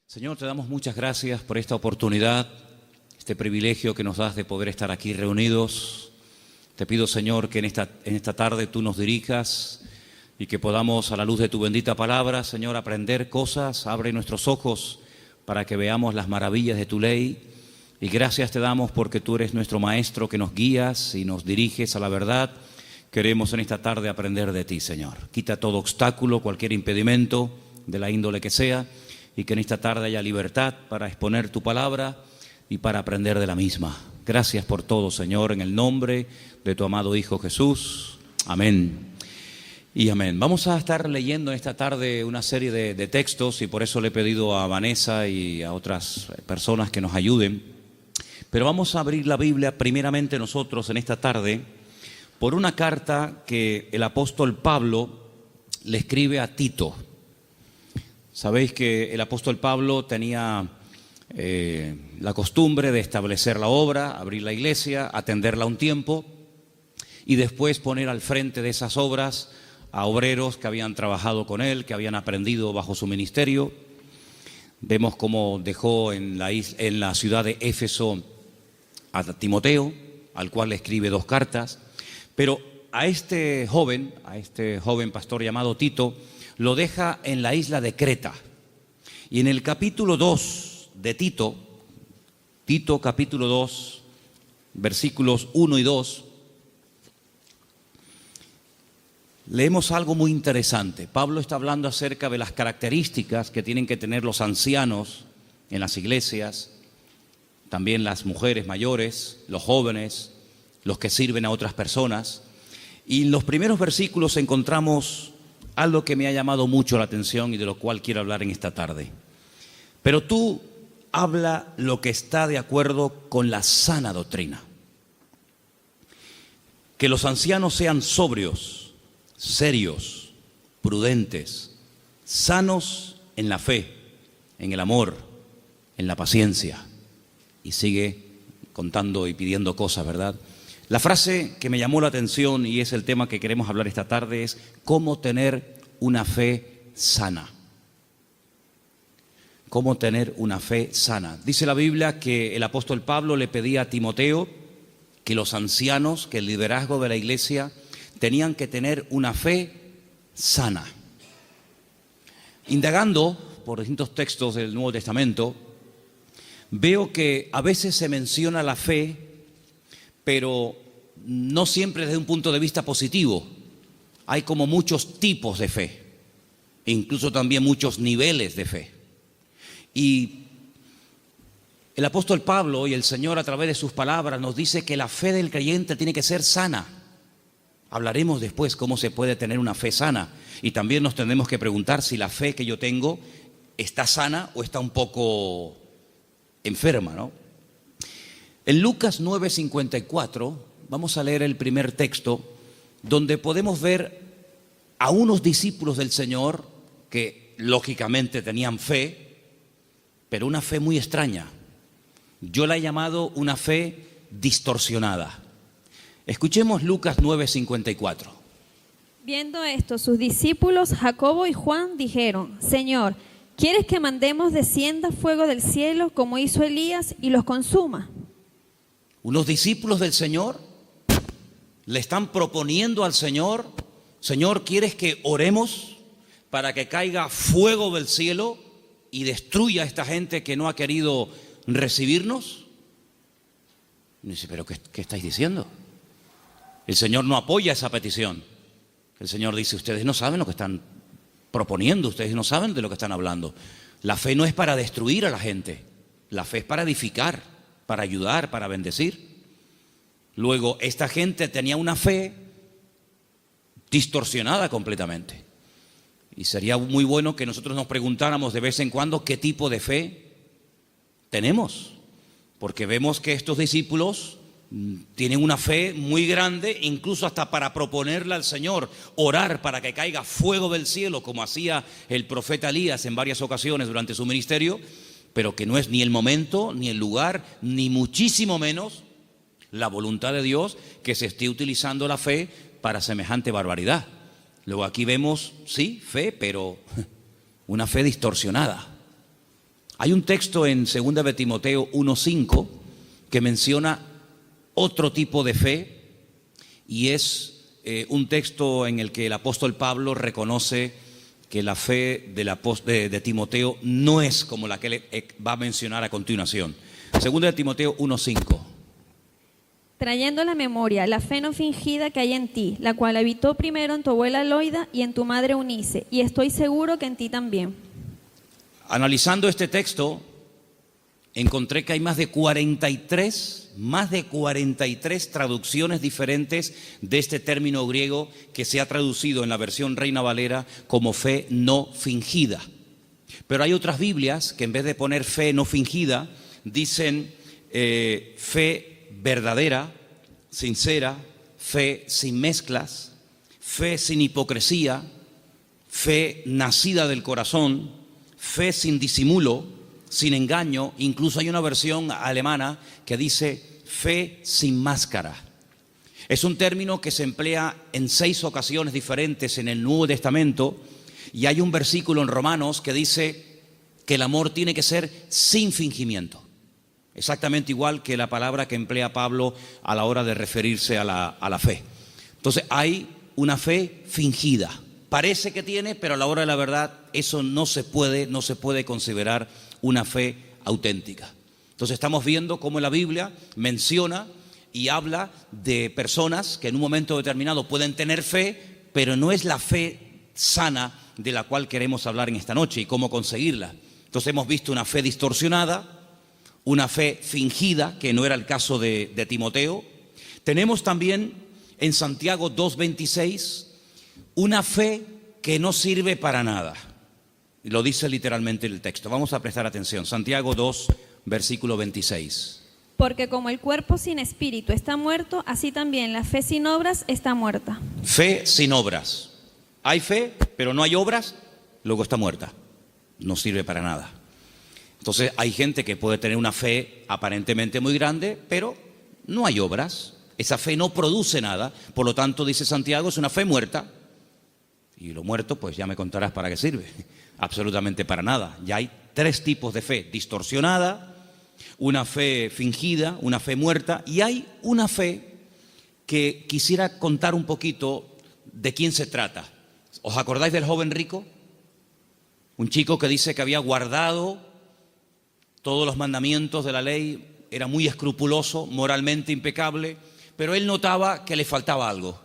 Señor, te damos muchas gracias por esta oportunidad, este privilegio que nos das de poder estar aquí reunidos. Te pido, Señor, que en esta tarde tú nos dirijas y que podamos, a la luz de tu bendita palabra, Señor, aprender cosas. Abre nuestros ojos para que veamos las maravillas de tu ley. Y gracias te damos porque tú eres nuestro maestro que nos guías y nos diriges a la verdad. Queremos en esta tarde aprender de ti, Señor. Quita todo obstáculo, cualquier impedimento, de la índole que sea, y que en esta tarde haya libertad para exponer tu palabra y para aprender de la misma. Gracias por todo, Señor, en el nombre de tu amado Hijo Jesús. Amén y amén. Vamos a estar leyendo en esta tarde una serie de textos y por eso le he pedido a Vanessa y a otras personas que nos ayuden. Pero vamos a abrir la Biblia primeramente nosotros en esta tarde por una carta que el apóstol Pablo le escribe a Tito. Sabéis que el apóstol Pablo tenía la costumbre de establecer la obra, abrir la iglesia, atenderla un tiempo y después poner al frente de esas obras a obreros que habían trabajado con él, que habían aprendido bajo su ministerio. Vemos cómo dejó en la ciudad de Éfeso a Timoteo, al cual le escribe 2 cartas, pero a este joven pastor llamado Tito, lo deja en la isla de Creta. Y en el capítulo 2 de Tito capítulo 2, versículos 1 y 2, leemos algo muy interesante. Pablo está hablando acerca de las características que tienen que tener los ancianos en las iglesias, también las mujeres mayores, los jóvenes, los que sirven a otras personas. Y en los primeros versículos encontramos algo que me ha llamado mucho la atención y de lo cual quiero hablar en esta tarde. Pero tú habla lo que está de acuerdo con la sana doctrina. Que los ancianos sean sobrios, serios, prudentes, sanos en la fe, en el amor, en la paciencia. Y sigue contando y pidiendo cosas, ¿verdad? La frase que me llamó la atención y es el tema que queremos hablar esta tarde es cómo tener una fe sana. Cómo tener una fe sana. Dice la Biblia que el apóstol Pablo le pedía a Timoteo que los ancianos, que el liderazgo de la iglesia tenían que tener una fe sana. Indagando por distintos textos del Nuevo Testamento, veo que a veces se menciona la fe, pero no siempre desde un punto de vista positivo. Hay como muchos tipos de fe, e incluso también muchos niveles de fe. Y el apóstol Pablo y el Señor a través de sus palabras nos dice que la fe del creyente tiene que ser sana. Hablaremos después cómo se puede tener una fe sana. Y también nos tendremos que preguntar si la fe que yo tengo está sana o está un poco enferma, ¿no? En Lucas 9:54 vamos a leer el primer texto donde podemos ver a unos discípulos del Señor que lógicamente tenían fe, pero una fe muy extraña. Yo la he llamado una fe distorsionada. Escuchemos Lucas 9:54. Viendo esto, sus discípulos Jacobo y Juan dijeron: Señor, ¿quieres que mandemos descienda fuego del cielo como hizo Elías y los consuma? Unos discípulos del Señor le están proponiendo al Señor: Señor, ¿quieres que oremos para que caiga fuego del cielo y destruya a esta gente que no ha querido recibirnos? Y dice, ¿pero qué estáis diciendo? El Señor no apoya esa petición. El Señor dice, ustedes no saben lo que están proponiendo, ustedes no saben de lo que están hablando. La fe no es para destruir a la gente, la fe es para edificar, para ayudar, para bendecir. Luego, esta gente tenía una fe distorsionada completamente. Y sería muy bueno que nosotros nos preguntáramos de vez en cuando qué tipo de fe tenemos. Porque vemos que estos discípulos tienen una fe muy grande, incluso hasta para proponerle al Señor, orar para que caiga fuego del cielo, como hacía el profeta Elías en varias ocasiones durante su ministerio, pero que no es ni el momento, ni el lugar, ni muchísimo menos la voluntad de Dios que se esté utilizando la fe para semejante barbaridad. Luego aquí vemos, sí, fe, pero una fe distorsionada. Hay un texto en 2 de Timoteo 1:5 que menciona otro tipo de fe, y es un texto en el que el apóstol Pablo reconoce que la fe de Timoteo no es como la que él va a mencionar a continuación. 2 de Timoteo 1:5. Trayendo a la memoria la fe no fingida que hay en ti, la cual habitó primero en tu abuela Loida y en tu madre Eunice, y estoy seguro que en ti también. Analizando este texto, encontré que hay más de 43 traducciones diferentes de este término griego que se ha traducido en la versión Reina Valera como fe no fingida. Pero hay otras Biblias que en vez de poner fe no fingida, dicen fe verdadera, sincera, fe sin mezclas, fe sin hipocresía, fe nacida del corazón, fe sin disimulo, sin engaño. Incluso hay una versión alemana que dice fe sin máscara. Es un término que se emplea en 6 ocasiones diferentes en el Nuevo Testamento, y hay un versículo en Romanos que dice que el amor tiene que ser sin fingimiento. Exactamente igual que la palabra que emplea Pablo a la hora de referirse a la fe. Entonces hay una fe fingida. Parece que tiene, pero a la hora de la verdad eso no se puede considerar una fe auténtica. Entonces estamos viendo cómo la Biblia menciona y habla de personas que en un momento determinado pueden tener fe, pero no es la fe sana de la cual queremos hablar en esta noche y cómo conseguirla. Entonces hemos visto una fe distorsionada, una fe fingida, que no era el caso de Timoteo. Tenemos también en Santiago 2:26 una fe que no sirve para nada. Lo dice literalmente el texto. Vamos a prestar atención. Santiago 2, versículo 26. Porque como el cuerpo sin espíritu está muerto, así también la fe sin obras está muerta. Fe sin obras. Hay fe, pero no hay obras, luego está muerta. No sirve para nada. Entonces hay gente que puede tener una fe aparentemente muy grande, pero no hay obras. Esa fe no produce nada. Por lo tanto, dice Santiago, es una fe muerta. Y lo muerto, pues ya me contarás para qué sirve. Absolutamente para nada. Ya hay 3 tipos de fe: distorsionada, una fe fingida, una fe muerta, y hay una fe que quisiera contar un poquito de quién se trata. ¿Os acordáis del joven rico? Un chico que dice que había guardado todos los mandamientos de la ley, era muy escrupuloso, moralmente impecable, pero él notaba que le faltaba algo.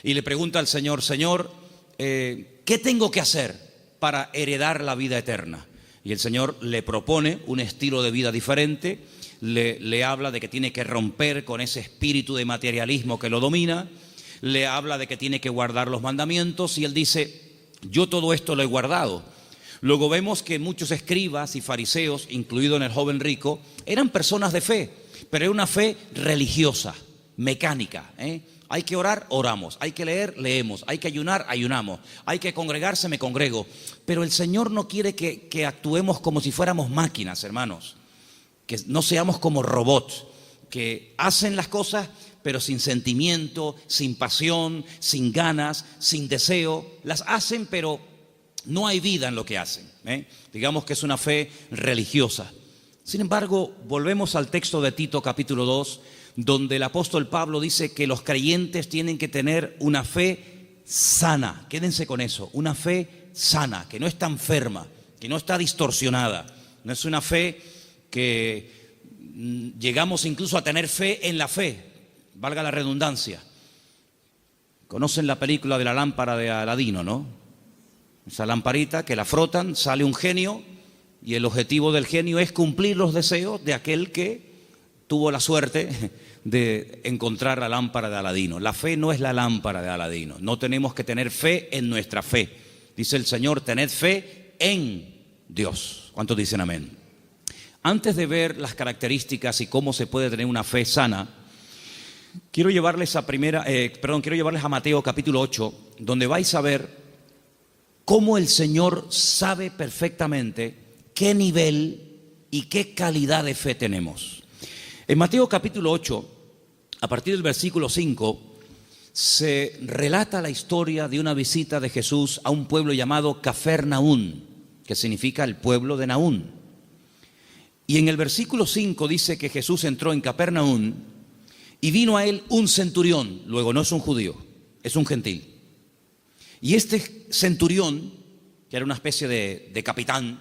Y le pregunta al Señor: Señor, ¿qué tengo que hacer para heredar la vida eterna? Y el Señor le propone un estilo de vida diferente, le habla de que tiene que romper con ese espíritu de materialismo que lo domina, le habla de que tiene que guardar los mandamientos, y él dice: yo todo esto lo he guardado. Luego vemos que muchos escribas y fariseos, incluido en el joven rico, eran personas de fe, pero era una fe religiosa, mecánica. Hay que orar, oramos. Hay que leer, leemos. Hay que ayunar, ayunamos. Hay que congregarse, me congrego. Pero el Señor no quiere que actuemos como si fuéramos máquinas, hermanos. Que no seamos como robots, que hacen las cosas pero sin sentimiento, sin pasión, sin ganas, sin deseo. Las hacen, pero no hay vida en lo que hacen. Digamos que es una fe religiosa. Sin embargo, volvemos al texto de Tito capítulo 2, donde el apóstol Pablo dice que los creyentes tienen que tener una fe sana. Quédense con eso, una fe sana, que no está enferma, que no está distorsionada. No es una fe que llegamos incluso a tener fe en la fe, valga la redundancia. Conocen la película de la lámpara de Aladino, ¿no? Esa lamparita que la frotan, sale un genio, y el objetivo del genio es cumplir los deseos de aquel que tuvo la suerte de encontrar la lámpara de Aladino. La fe no es la lámpara de Aladino. No tenemos que tener fe en nuestra fe. Dice el Señor: tened fe en Dios. ¿Cuántos dicen amén? Antes de ver las características y cómo se puede tener una fe sana, quiero llevarles a Mateo capítulo 8, donde vais a ver cómo el Señor sabe perfectamente qué nivel y qué calidad de fe tenemos. En Mateo capítulo 8, a partir del versículo 5, se relata la historia de una visita de Jesús a un pueblo llamado Cafarnaún, que significa el pueblo de Naún. Y en el versículo 5 dice que Jesús entró en Capernaum y vino a él un centurión. Luego, no es un judío, es un gentil. Y este centurión, que era una especie de capitán,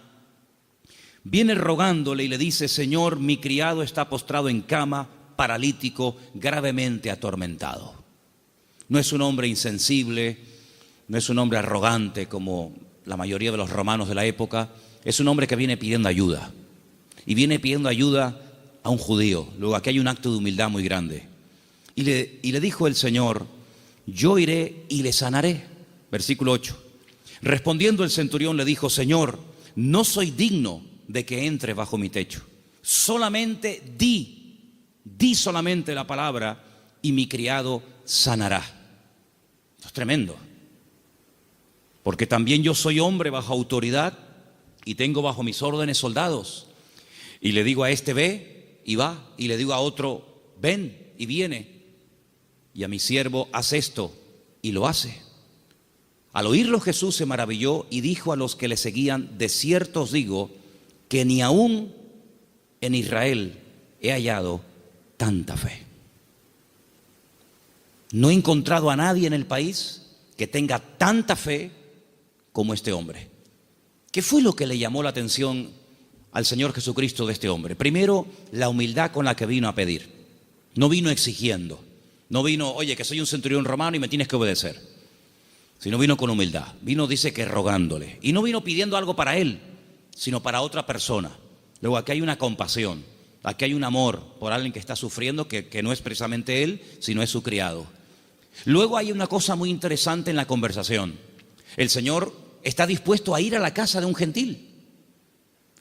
viene rogándole y le dice: Señor, mi criado está postrado en cama, paralítico, gravemente atormentado. No es un hombre insensible, no es un hombre arrogante como la mayoría de los romanos de la época. Es un hombre que viene pidiendo ayuda. Y viene pidiendo ayuda a un judío. Luego aquí hay un acto de humildad muy grande. Y le dijo el Señor: yo iré y le sanaré. Versículo 8. Respondiendo el centurión le dijo: Señor, no soy digno de que entre bajo mi techo. Solamente di solamente la palabra y mi criado sanará. Esto es tremendo. Porque también yo soy hombre bajo autoridad y tengo bajo mis órdenes soldados. Y le digo a este: ve y va. Y le digo a otro: ven y viene. Y a mi siervo: haz esto, y lo hace. Al oírlo Jesús se maravilló y dijo a los que le seguían: de cierto os digo que ni aún en Israel he hallado tanta fe. No he encontrado a nadie en el país que tenga tanta fe como este hombre. ¿Qué fue lo que le llamó la atención al Señor Jesucristo de este hombre? Primero, la humildad con la que vino a pedir. No vino exigiendo. No vino: oye, que soy un centurión romano y me tienes que obedecer. Sino vino con humildad. Vino, dice, que rogándole. Y no vino pidiendo algo para él, sino para otra persona. Luego aquí hay una compasión. Aquí hay un amor por alguien que está sufriendo, que no es precisamente él, sino es su criado. Luego hay una cosa muy interesante en la conversación. El Señor está dispuesto a ir a la casa de un gentil.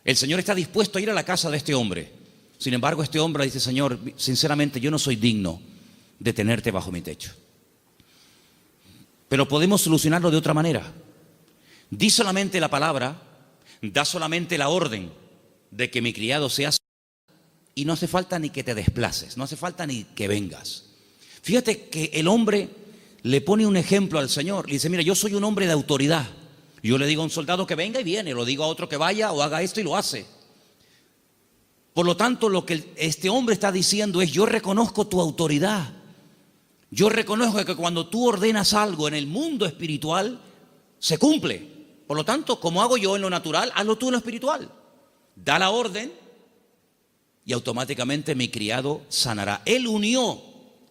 El Señor está dispuesto a ir a la casa de este hombre. Sin embargo, este hombre dice: Señor, sinceramente yo no soy digno de tenerte bajo mi techo. Pero podemos solucionarlo de otra manera. Di solamente la palabra, da solamente la orden de que mi criado sea sanado, y no hace falta ni que te desplaces, no hace falta ni que vengas. Fíjate que el hombre le pone un ejemplo al Señor. Le dice: mira, yo soy un hombre de autoridad. Yo le digo a un soldado que venga y viene, lo digo a otro que vaya o haga esto y lo hace. Por lo tanto, lo que este hombre está diciendo es: yo reconozco tu autoridad. Yo reconozco que cuando tú ordenas algo en el mundo espiritual, se cumple. Por lo tanto, como hago yo en lo natural, hazlo tú en lo espiritual. Da la orden y automáticamente mi criado sanará. Él unió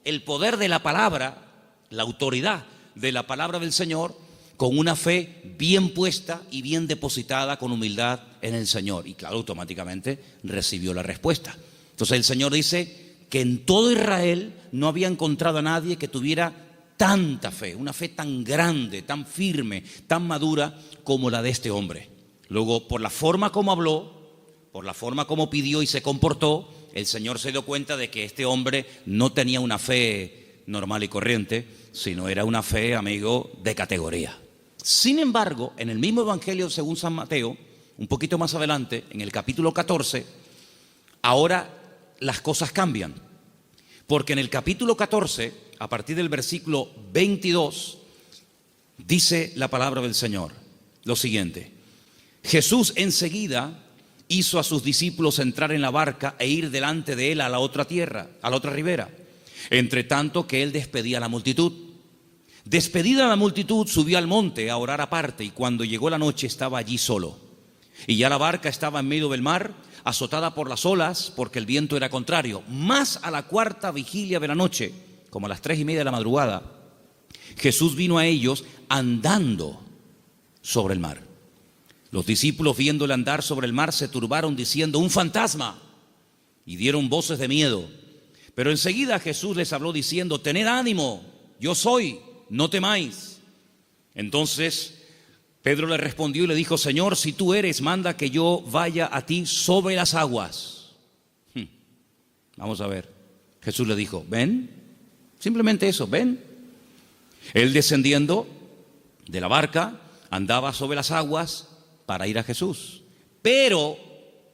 el poder de la palabra, la autoridad de la palabra del Señor, con una fe bien puesta y bien depositada con humildad en el Señor. Y claro, automáticamente recibió la respuesta. Entonces el Señor dice que en todo Israel no había encontrado a nadie que tuviera tanta fe, una fe tan grande, tan firme, tan madura como la de este hombre. Luego, por la forma como habló, por la forma como pidió y se comportó, el Señor se dio cuenta de que este hombre no tenía una fe normal y corriente, sino era una fe, amigo, de categoría. Sin embargo, en el mismo Evangelio según San Mateo, un poquito más adelante, en el capítulo 14, ahora las cosas cambian. Porque en el capítulo 14, a partir del versículo 22, dice la palabra del Señor lo siguiente: Jesús enseguida hizo a sus discípulos entrar en la barca e ir delante de él a la otra tierra, a la otra ribera, entre tanto que él despedía a la multitud. Despedida la multitud, subió al monte a orar aparte, y cuando llegó la noche estaba allí solo. Y ya la barca estaba en medio del mar, azotada por las olas, porque el viento era contrario. Más a la cuarta vigilia de la noche, como a las 3:30 de la madrugada, Jesús vino a ellos andando sobre el mar. Los discípulos, viéndole andar sobre el mar, se turbaron diciendo: un fantasma, y dieron voces de miedo. Pero enseguida Jesús les habló diciendo: tened ánimo, yo soy, no temáis. Entonces Pedro le respondió y le dijo: Señor, si tú eres, manda que yo vaya a ti sobre las aguas. Vamos a ver. Jesús le dijo: ven. Simplemente eso, ven. Él, descendiendo de la barca, andaba sobre las aguas para ir a Jesús. Pero,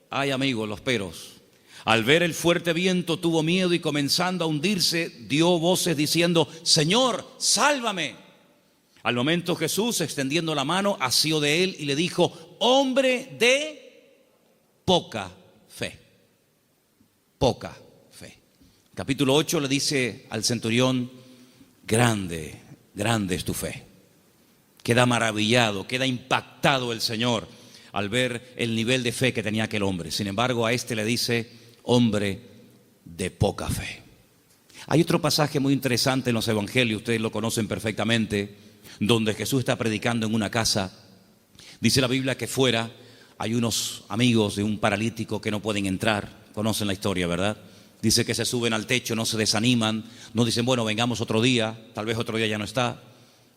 ay amigos, los peros. Al ver el fuerte viento tuvo miedo y, comenzando a hundirse, dio voces diciendo: Señor, sálvame. Al momento Jesús, extendiendo la mano, asió de él y le dijo: hombre de poca fe. poca fe. Capítulo 8 le dice al centurión, grande, grande es tu fe. Queda maravillado, queda impactado el Señor al ver el nivel de fe que tenía aquel hombre. Sin embargo, a este le dice, hombre de poca fe. Hay otro pasaje muy interesante en los evangelios, ustedes lo conocen perfectamente, donde Jesús está predicando en una casa. Dice la Biblia que fuera hay unos amigos de un paralítico que no pueden entrar. Conocen la historia, ¿verdad? Dice que se suben al techo, no se desaniman, no dicen, bueno, vengamos otro día, tal vez otro día ya no está.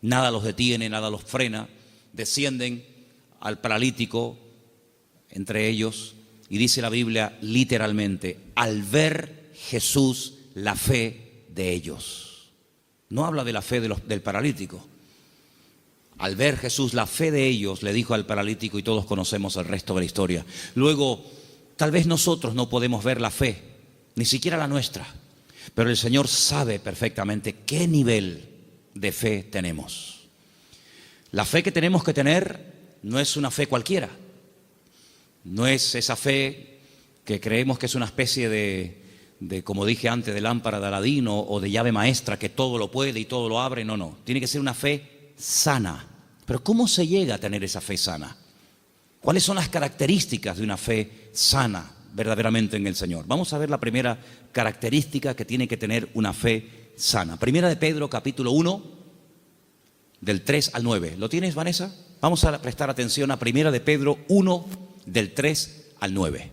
Nada los detiene, nada los frena. Descienden al paralítico entre ellos y dice la Biblia literalmente, al ver Jesús la fe de ellos. No habla de la fe del paralítico. Al ver Jesús la fe de ellos, le dijo al paralítico, y todos conocemos el resto de la historia. Luego, tal vez nosotros no podemos ver la fe, ni siquiera la nuestra, pero el Señor sabe perfectamente qué nivel de fe tenemos. La fe que tenemos que tener no es una fe cualquiera. No es esa fe que creemos que es una especie de como dije antes, de lámpara de Aladín o de llave maestra que todo lo puede y todo lo abre. No, no. Tiene que ser una fe sana. Pero ¿cómo se llega a tener esa fe sana? ¿Cuáles son las características de una fe sana verdaderamente en el Señor? Vamos a ver la primera característica que tiene que tener una fe sana. Primera de Pedro, capítulo 1, del 3 al 9. ¿Lo tienes, Vanessa? Vamos a prestar atención a Primera de Pedro 1, del 3 al 9.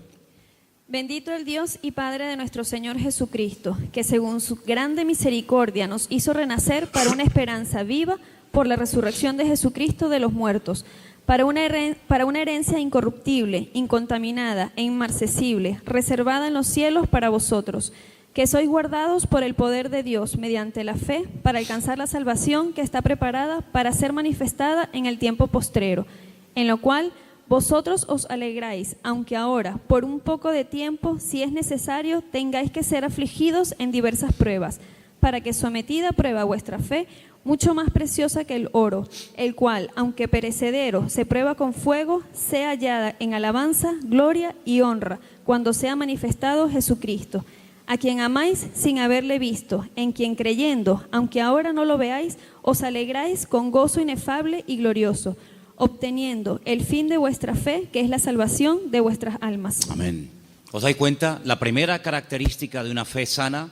Bendito el Dios y Padre de nuestro Señor Jesucristo, que según su grande misericordia nos hizo renacer para una esperanza viva por la resurrección de Jesucristo de los muertos, para una herencia incorruptible, incontaminada e inmarcesible, reservada en los cielos para vosotros, que sois guardados por el poder de Dios mediante la fe para alcanzar la salvación que está preparada para ser manifestada en el tiempo postrero, en lo cual vosotros os alegráis, aunque ahora, por un poco de tiempo, si es necesario, tengáis que ser afligidos en diversas pruebas, para que sometida a prueba vuestra fe, mucho más preciosa que el oro, el cual, aunque perecedero, se prueba con fuego, sea hallada en alabanza, gloria y honra, cuando sea manifestado Jesucristo, a quien amáis sin haberle visto, en quien creyendo, aunque ahora no lo veáis, os alegráis con gozo inefable y glorioso, obteniendo el fin de vuestra fe, que es la salvación de vuestras almas. Amén. ¿Os dais cuenta? La primera característica de una fe sana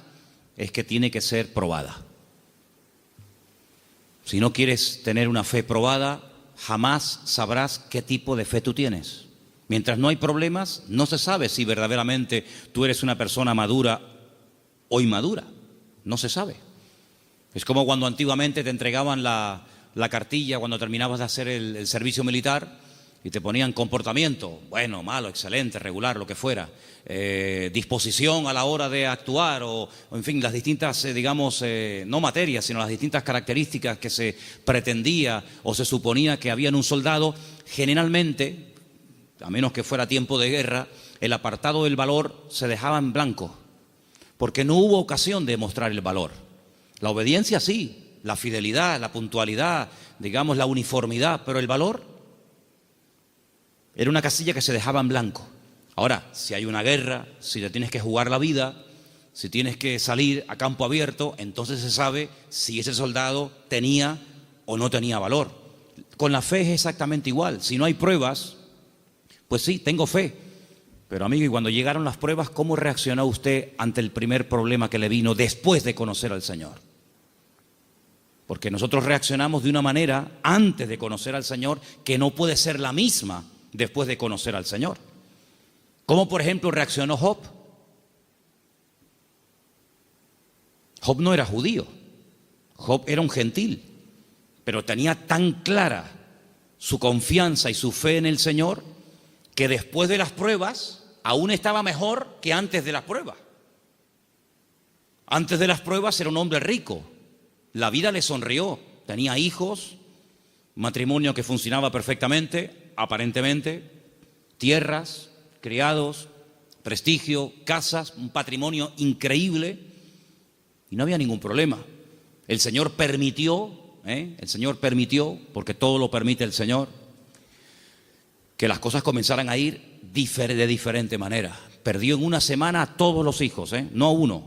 es que tiene que ser probada. Si no quieres tener una fe probada, jamás sabrás qué tipo de fe tú tienes. Mientras no hay problemas, no se sabe si verdaderamente tú eres una persona madura o inmadura. No se sabe. Es como cuando antiguamente te entregaban la cartilla cuando terminabas de hacer el servicio militar y te ponían comportamiento, bueno, malo, excelente, regular, lo que fuera, disposición a la hora de actuar o en fin, las distintas, digamos, no materias, sino las distintas características que se pretendía o se suponía que había en un soldado. Generalmente, a menos que fuera tiempo de guerra, el apartado del valor se dejaba en blanco, porque no hubo ocasión de mostrar el valor. La obediencia sí, la fidelidad, la puntualidad, digamos la uniformidad, pero el valor era una casilla que se dejaba en blanco. Ahora, si hay una guerra, si te tienes que jugar la vida, si tienes que salir a campo abierto, entonces se sabe si ese soldado tenía o no tenía valor. Con la fe es exactamente igual. Si no hay pruebas, pues sí, tengo fe. Pero amigo, y cuando llegaron las pruebas, ¿cómo reaccionó usted ante el primer problema que le vino después de conocer al Señor? Porque nosotros reaccionamos de una manera antes de conocer al Señor que no puede ser la misma después de conocer al Señor. ¿Cómo, por ejemplo, reaccionó Job? Job no era judío, Job era un gentil, pero tenía tan clara su confianza y su fe en el Señor que después de las pruebas aún estaba mejor que antes de las pruebas. Antes de las pruebas era un hombre rico. La vida le sonrió, tenía hijos, matrimonio que funcionaba perfectamente, aparentemente, tierras, criados, prestigio, casas, un patrimonio increíble y no había ningún problema. El Señor permitió, porque todo lo permite el Señor, que las cosas comenzaran a ir de diferente manera. Perdió en una semana a todos los hijos, no a uno,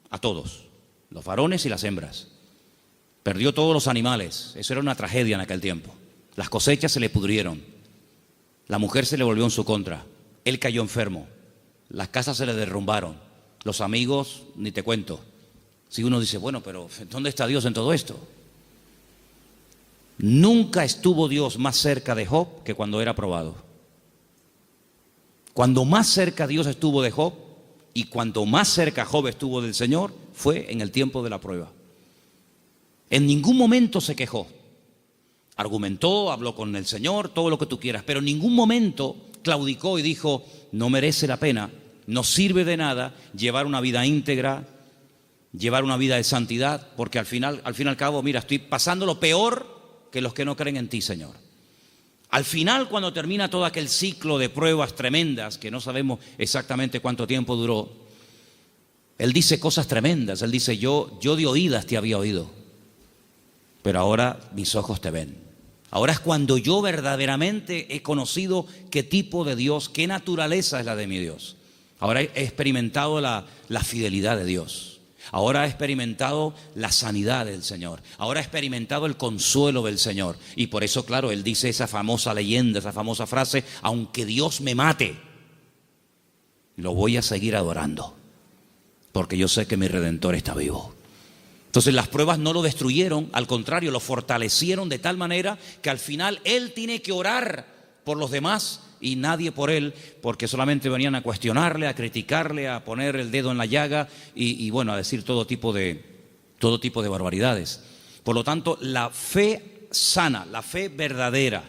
a todos, los varones y las hembras. Perdió todos los animales. Eso era una tragedia en aquel tiempo. Las cosechas se le pudrieron. La mujer se le volvió en su contra. Él cayó enfermo. Las casas se le derrumbaron. Los amigos, ni te cuento. Si uno dice, bueno, pero ¿dónde está Dios en todo esto? Nunca estuvo Dios más cerca de Job que cuando era probado. Cuando más cerca Dios estuvo de Job y cuando más cerca Job estuvo del Señor fue en el tiempo de la prueba. En ningún momento se quejó. Argumentó, habló con el Señor, todo lo que tú quieras, pero en ningún momento claudicó y dijo, no merece la pena, no sirve de nada llevar una vida íntegra, llevar una vida de santidad, porque al fin y al cabo, mira, estoy pasando lo peor que los que no creen en ti, Señor. Al final, cuando termina todo aquel ciclo de pruebas tremendas, que no sabemos exactamente cuánto tiempo duró, Él dice cosas tremendas. Él dice, yo de oídas te había oído, pero ahora mis ojos te ven. Ahora es cuando yo verdaderamente he conocido qué tipo de Dios, qué naturaleza es la de mi Dios. Ahora he experimentado la fidelidad de Dios. Ahora he experimentado la sanidad del Señor. Ahora he experimentado el consuelo del Señor. Y por eso, claro, Él dice esa famosa leyenda, esa famosa frase, aunque Dios me mate, lo voy a seguir adorando, porque yo sé que mi Redentor está vivo. Entonces las pruebas no lo destruyeron, al contrario, lo fortalecieron de tal manera que al final Él tiene que orar por los demás y nadie por Él, porque solamente venían a cuestionarle, a criticarle, a poner el dedo en la llaga y bueno, a decir todo tipo de barbaridades. Por lo tanto, la fe sana, la fe verdadera,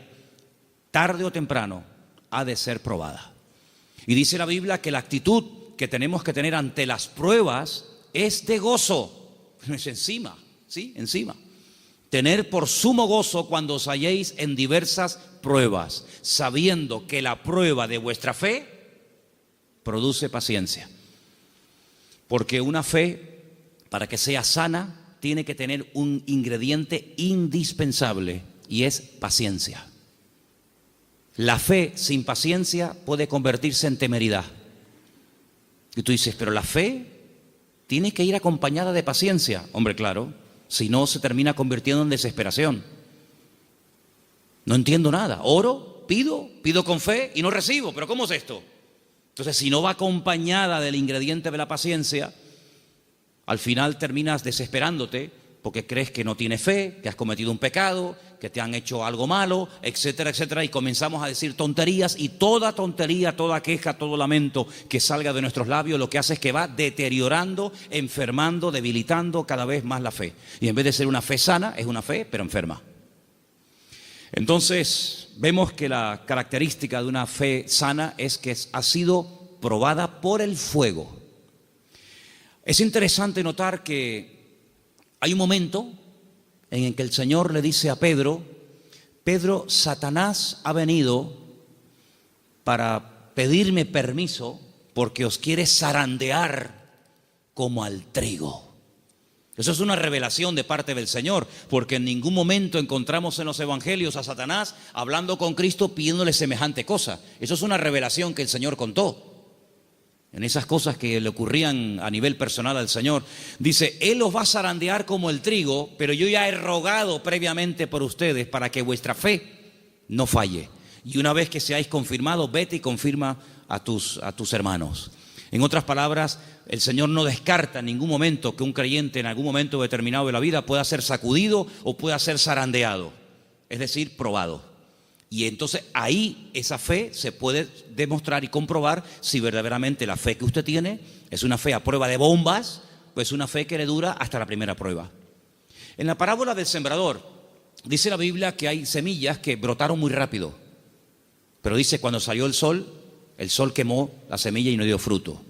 tarde o temprano, ha de ser probada. Y dice la Biblia que la actitud que tenemos que tener ante las pruebas es de gozo. Es encima, ¿sí? Encima. Tener por sumo gozo cuando os halléis en diversas pruebas, sabiendo que la prueba de vuestra fe produce paciencia. Porque una fe, para que sea sana, tiene que tener un ingrediente indispensable y es paciencia. La fe sin paciencia puede convertirse en temeridad. Y tú dices, pero la fe tiene que ir acompañada de paciencia. Hombre, claro, si no se termina convirtiendo en desesperación. No entiendo nada. Oro, pido con fe y no recibo. ¿Pero cómo es esto? Entonces, si no va acompañada del ingrediente de la paciencia, al final terminas desesperándote porque crees que no tienes fe, que has cometido un pecado, que te han hecho algo malo, etcétera, etcétera, y comenzamos a decir tonterías, y toda tontería, toda queja, todo lamento que salga de nuestros labios lo que hace es que va deteriorando, enfermando, debilitando cada vez más la fe. Y en vez de ser una fe sana, es una fe pero enferma. Entonces vemos que la característica de una fe sana es que ha sido probada por el fuego. Es interesante notar que hay un momento en el que el Señor le dice a Pedro, Pedro, Satanás ha venido para pedirme permiso porque os quiere zarandear como al trigo. Eso es una revelación de parte del Señor, porque en ningún momento encontramos en los evangelios a Satanás hablando con Cristo pidiéndole semejante cosa. Eso es una revelación que el Señor contó. En esas cosas que le ocurrían a nivel personal al Señor, dice, Él os va a zarandear como el trigo, pero yo ya he rogado previamente por ustedes para que vuestra fe no falle. Y una vez que seáis confirmados, vete y confirma a tus hermanos. En otras palabras, el Señor no descarta en ningún momento que un creyente en algún momento determinado de la vida pueda ser sacudido o pueda ser zarandeado, es decir, probado. Y entonces ahí esa fe se puede demostrar y comprobar si verdaderamente la fe que usted tiene es una fe a prueba de bombas o es una fe que le dura hasta la primera prueba. En la parábola del sembrador dice la Biblia que hay semillas que brotaron muy rápido, pero dice cuando salió el sol quemó la semilla y no dio fruto.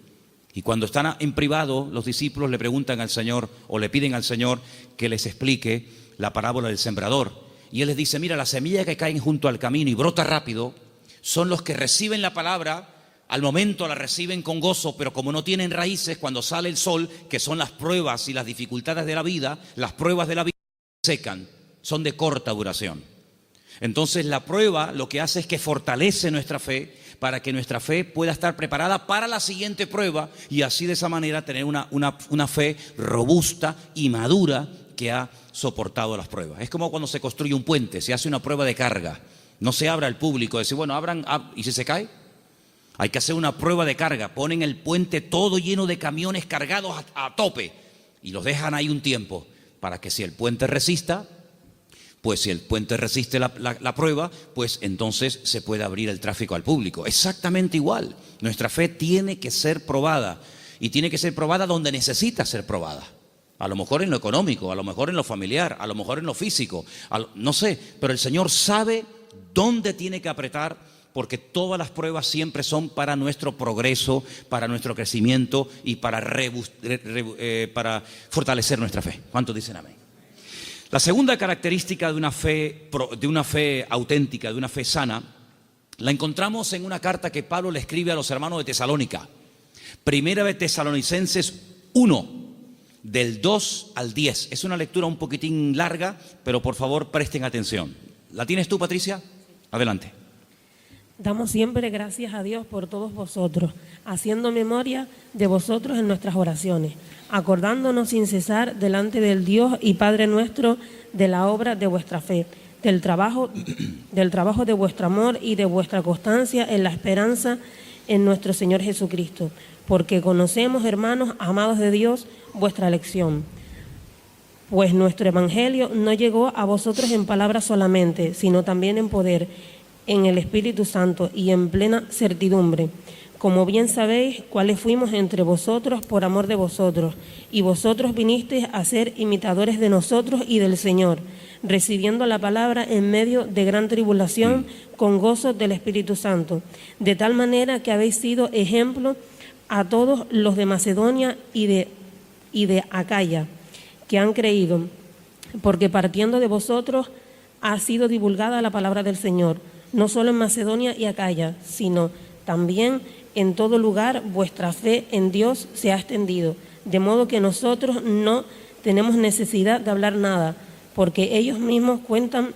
Y cuando están en privado, los discípulos le preguntan al Señor o le piden al Señor que les explique la parábola del sembrador. Y Él les dice, mira, las semillas que caen junto al camino y brota rápido son los que reciben la palabra, al momento la reciben con gozo, pero como no tienen raíces, cuando sale el sol, que son las pruebas y las dificultades de la vida, las pruebas de la vida secan, son de corta duración. Entonces la prueba lo que hace es que fortalece nuestra fe, para que nuestra fe pueda estar preparada para la siguiente prueba y así de esa manera tener una fe robusta y madura que ha soportado las pruebas. Es como cuando se construye un puente, se hace una prueba de carga. No se abre al público, decir, bueno, abran, ¿y si se cae? Hay que hacer una prueba de carga. Ponen el puente todo lleno de camiones cargados a tope y los dejan ahí un tiempo para que si el puente resista, pues si el puente resiste la prueba, pues entonces se puede abrir el tráfico al público. Exactamente igual. Nuestra fe tiene que ser probada y tiene que ser probada donde necesita ser probada. A lo mejor en lo económico, a lo mejor en lo familiar, a lo mejor en lo físico, no sé, pero el Señor sabe dónde tiene que apretar, porque todas las pruebas siempre son para nuestro progreso, para nuestro crecimiento y para fortalecer nuestra fe. ¿Cuántos dicen amén? La segunda característica de una fe auténtica, de una fe sana, la encontramos en una carta que Pablo le escribe a los hermanos de Tesalónica. Primera de Tesalonicenses 1. Del 2 al 10. Es una lectura un poquitín larga, pero por favor presten atención. ¿La tienes tú, Patricia? Adelante. Damos siempre gracias a Dios por todos vosotros, haciendo memoria de vosotros en nuestras oraciones, acordándonos sin cesar delante del Dios y Padre nuestro de la obra de vuestra fe, del trabajo de vuestro amor y de vuestra constancia en la esperanza en nuestro Señor Jesucristo, porque conocemos, hermanos amados de Dios, vuestra elección. Pues nuestro evangelio no llegó a vosotros en palabras solamente, sino también en poder, en el Espíritu Santo y en plena certidumbre. Como bien sabéis, cuáles fuimos entre vosotros por amor de vosotros, y vosotros vinisteis a ser imitadores de nosotros y del Señor, recibiendo la palabra en medio de gran tribulación con gozo del Espíritu Santo, de tal manera que habéis sido ejemplo a todos los de Macedonia y de Acaya, que han creído, porque partiendo de vosotros ha sido divulgada la palabra del Señor, no solo en Macedonia y Acaya, sino también en todo lugar vuestra fe en Dios se ha extendido, de modo que nosotros no tenemos necesidad de hablar nada, porque ellos mismos cuentan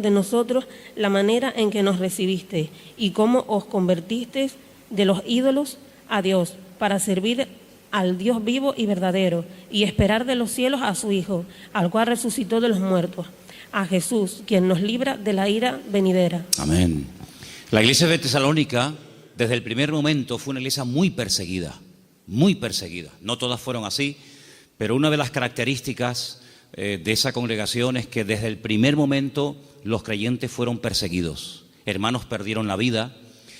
de nosotros la manera en que nos recibisteis y cómo os convertisteis de los ídolos a Dios, para servir al Dios vivo y verdadero, y esperar de los cielos a su Hijo, al cual resucitó de los muertos, a Jesús, quien nos libra de la ira venidera. Amén. La iglesia de Tesalónica, desde el primer momento, fue una iglesia muy perseguida, muy perseguida. No todas fueron así, pero una de las características de esa congregación es que desde el primer momento los creyentes fueron perseguidos. Hermanos perdieron la vida.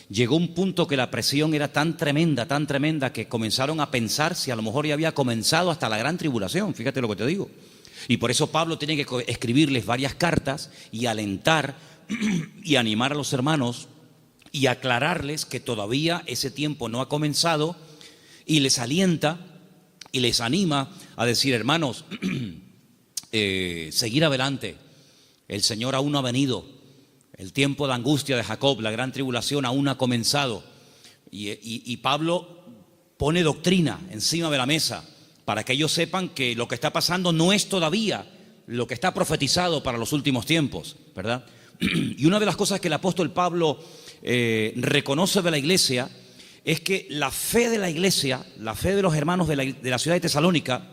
Llegó un punto que la presión era tan tremenda, que comenzaron a pensar si a lo mejor ya había comenzado hasta la gran tribulación. Fíjate lo que te digo. Y por eso Pablo tiene que escribirles varias cartas y alentar y animar a los hermanos y aclararles que todavía ese tiempo no ha comenzado, y les alienta y les anima a decir, hermanos, seguir adelante. El Señor aún no ha venido. El tiempo de angustia de Jacob, la gran tribulación aún no ha comenzado. Y Pablo pone doctrina encima de la mesa para que ellos sepan que lo que está pasando no es todavía lo que está profetizado para los últimos tiempos, ¿verdad? Y una de las cosas que el apóstol Pablo reconoce de la iglesia es que la fe de la iglesia, la fe de los hermanos de la ciudad de Tesalónica,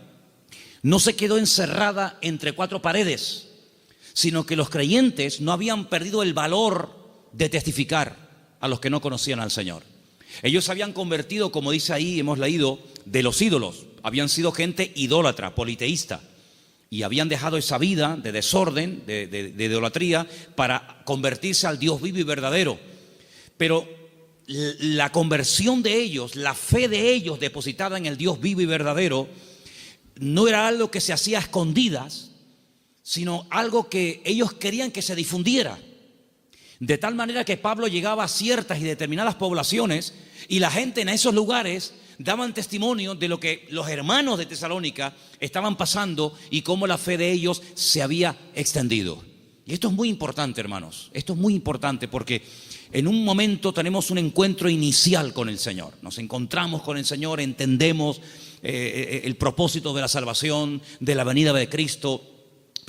no se quedó encerrada entre cuatro paredes, sino que los creyentes no habían perdido el valor de testificar a los que no conocían al Señor. Ellos se habían convertido, como dice ahí, hemos leído, de los ídolos. Habían sido gente idólatra, politeísta, y habían dejado esa vida de desorden, de idolatría, para convertirse al Dios vivo y verdadero. Pero la conversión de ellos, la fe de ellos depositada en el Dios vivo y verdadero, no era algo que se hacía a escondidas, sino algo que ellos querían que se difundiera. De tal manera que Pablo llegaba a ciertas y determinadas poblaciones y la gente en esos lugares daban testimonio de lo que los hermanos de Tesalónica estaban pasando y cómo la fe de ellos se había extendido. Y esto es muy importante, hermanos. Esto es muy importante porque en un momento tenemos un encuentro inicial con el Señor. Nos encontramos con el Señor, entendemos el propósito de la salvación, de la venida de Cristo.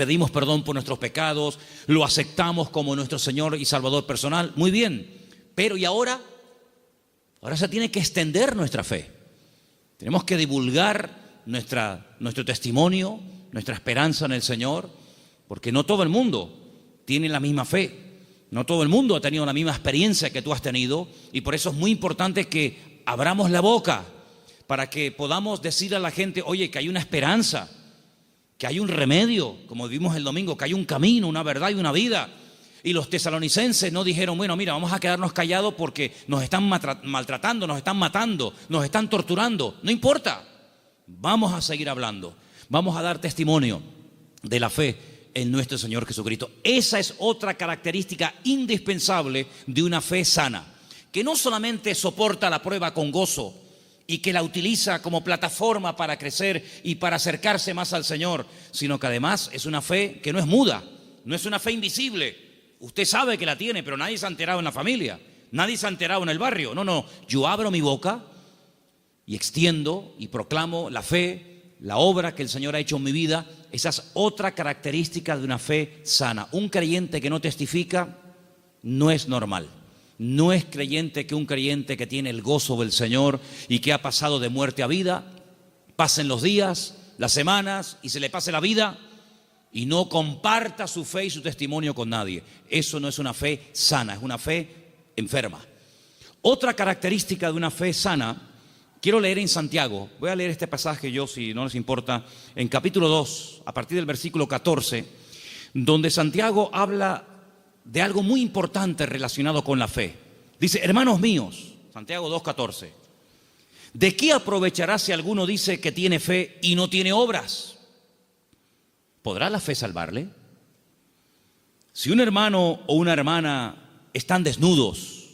pedimos perdón por nuestros pecados, lo aceptamos como nuestro Señor y Salvador personal. Muy bien, pero ¿y ahora? Ahora se tiene que extender nuestra fe. Tenemos que divulgar nuestro testimonio, nuestra esperanza en el Señor, porque no todo el mundo tiene la misma fe. No todo el mundo ha tenido la misma experiencia que tú has tenido, y por eso es muy importante que abramos la boca para que podamos decir a la gente, oye, que hay una esperanza, que hay un remedio, como vimos el domingo, que hay un camino, una verdad y una vida. Y los tesalonicenses no dijeron, bueno, mira, vamos a quedarnos callados porque nos están maltratando, nos están matando, nos están torturando. No importa, vamos a seguir hablando, vamos a dar testimonio de la fe en nuestro Señor Jesucristo. Esa es otra característica indispensable de una fe sana, que no solamente soporta la prueba con gozo y que la utiliza como plataforma para crecer y para acercarse más al Señor, sino que además es una fe que no es muda, no es una fe invisible. Usted sabe que la tiene, pero nadie se ha enterado en la familia, nadie se ha enterado en el barrio. No, yo abro mi boca y extiendo y proclamo la fe, la obra que el Señor ha hecho en mi vida. Esa es otra característica de una fe sana. Un creyente que no testifica no es normal. No es creyente que un creyente que tiene el gozo del Señor y que ha pasado de muerte a vida, pasen los días, las semanas y se le pase la vida y no comparta su fe y su testimonio con nadie. Eso no es una fe sana, es una fe enferma. Otra característica de una fe sana, quiero leer en Santiago, voy a leer este pasaje yo, si no les importa, en capítulo 2, a partir del versículo 14, donde Santiago habla de algo muy importante relacionado con la fe. Dice, hermanos míos, Santiago 2:14, ¿de qué aprovechará si alguno dice que tiene fe y no tiene obras? ¿Podrá la fe salvarle? Si un hermano o una hermana están desnudos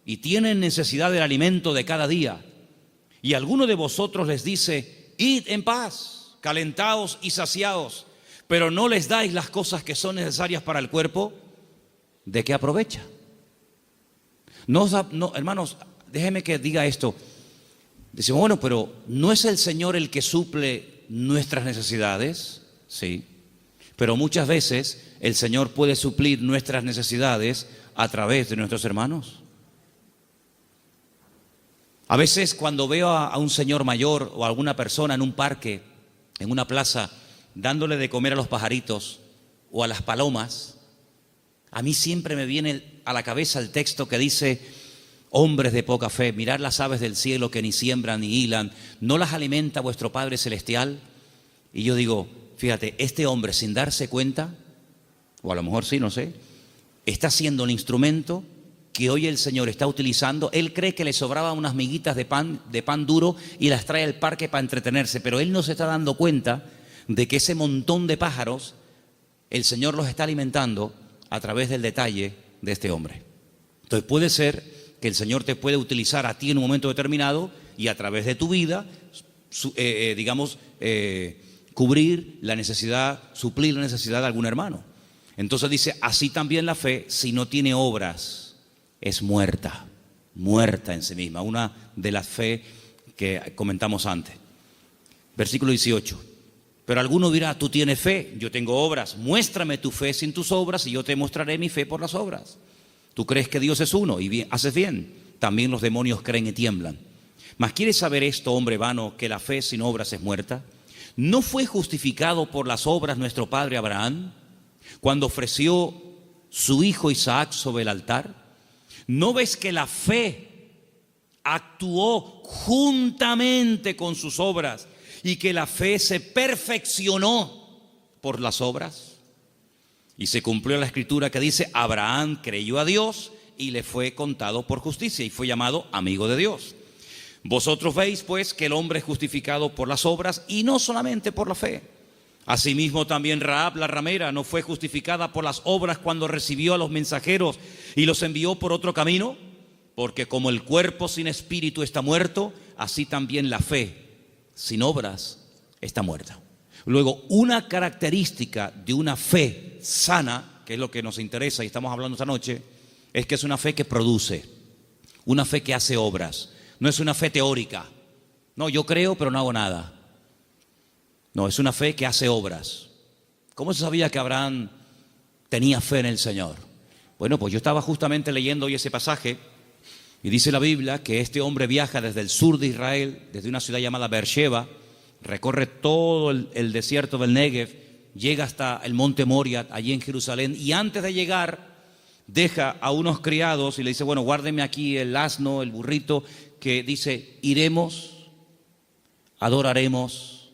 y tienen necesidad del alimento de cada día, y alguno de vosotros les dice, id en paz, calentaos y saciaos, pero no les dais las cosas que son necesarias para el cuerpo, ¿de qué aprovecha? No, hermanos, déjeme que diga esto. Decimos, bueno, pero ¿no es el Señor el que suple nuestras necesidades? Sí, pero muchas veces el Señor puede suplir nuestras necesidades a través de nuestros hermanos. A veces cuando veo a un señor mayor o a alguna persona en un parque, en una plaza, dándole de comer a los pajaritos o a las palomas, a mí siempre me viene a la cabeza el texto que dice, hombres de poca fe, mirad las aves del cielo que ni siembran ni hilan, ¿no las alimenta vuestro Padre Celestial? Y yo digo, fíjate, este hombre sin darse cuenta, o a lo mejor sí, no sé, está siendo un instrumento que hoy el Señor está utilizando. Él cree que le sobraban unas miguitas de pan duro y las trae al parque para entretenerse, pero él no se está dando cuenta de que ese montón de pájaros el Señor los está alimentando a través del detalle de este hombre. Entonces puede ser que el Señor te puede utilizar a ti en un momento determinado y a través de tu vida, cubrir la necesidad, suplir la necesidad de algún hermano. Entonces dice, así también la fe, si no tiene obras, es muerta en sí misma. Una de las fe que comentamos antes. Versículo 18. Pero alguno dirá, tú tienes fe, yo tengo obras. Muéstrame tu fe sin tus obras y yo te mostraré mi fe por las obras. Tú crees que Dios es uno y bien, haces bien. También los demonios creen y tiemblan. Mas ¿quieres saber esto, hombre vano, que la fe sin obras es muerta? ¿No fue justificado por las obras nuestro padre Abraham cuando ofreció su hijo Isaac sobre el altar? ¿No ves que la fe actuó juntamente con sus obras y que la fe se perfeccionó por las obras? Y se cumplió la escritura que dice, Abraham creyó a Dios y le fue contado por justicia y fue llamado amigo de Dios. Vosotros veis pues que el hombre es justificado por las obras y no solamente por la fe. Asimismo también Rahab la ramera no fue justificada por las obras cuando recibió a los mensajeros y los envió por otro camino, porque como el cuerpo sin espíritu está muerto, así también la fe sin obras está muerta. Luego, una característica de una fe sana, que es lo que nos interesa y estamos hablando esta noche, es que es una fe que produce, una fe que hace obras. No es una fe teórica. No, yo creo pero no hago nada. No, es una fe que hace obras. ¿Cómo se sabía que Abraham tenía fe en el Señor? Bueno, pues yo estaba justamente leyendo hoy ese pasaje y dice la Biblia que este hombre viaja desde el sur de Israel, desde una ciudad llamada Beersheba, recorre todo el desierto del Negev, llega hasta el monte Moria, allí en Jerusalén, y antes de llegar deja a unos criados y le dice, bueno, guárdeme aquí el asno, el burrito, que dice, iremos, adoraremos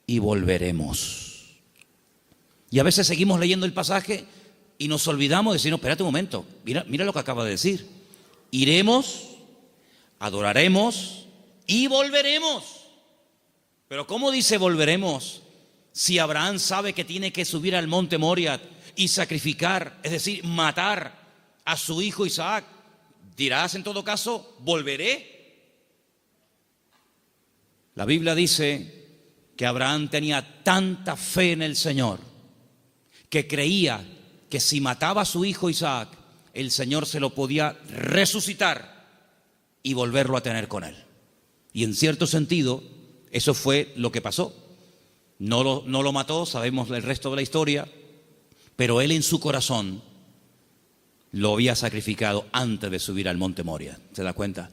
y volveremos. Y a veces seguimos leyendo el pasaje y nos olvidamos de decir, no, espérate un momento, mira lo que acaba de decir. Iremos, adoraremos y volveremos. Pero ¿cómo dice volveremos si Abraham sabe que tiene que subir al monte Moria y sacrificar, es decir, matar a su hijo Isaac? Dirás en todo caso, volveré. La Biblia dice que Abraham tenía tanta fe en el Señor que creía que si mataba a su hijo Isaac, el Señor se lo podía resucitar y volverlo a tener con él. Y en cierto sentido, eso fue lo que pasó. No lo mató, sabemos el resto de la historia, pero él en su corazón lo había sacrificado antes de subir al monte Moria. ¿Se da cuenta?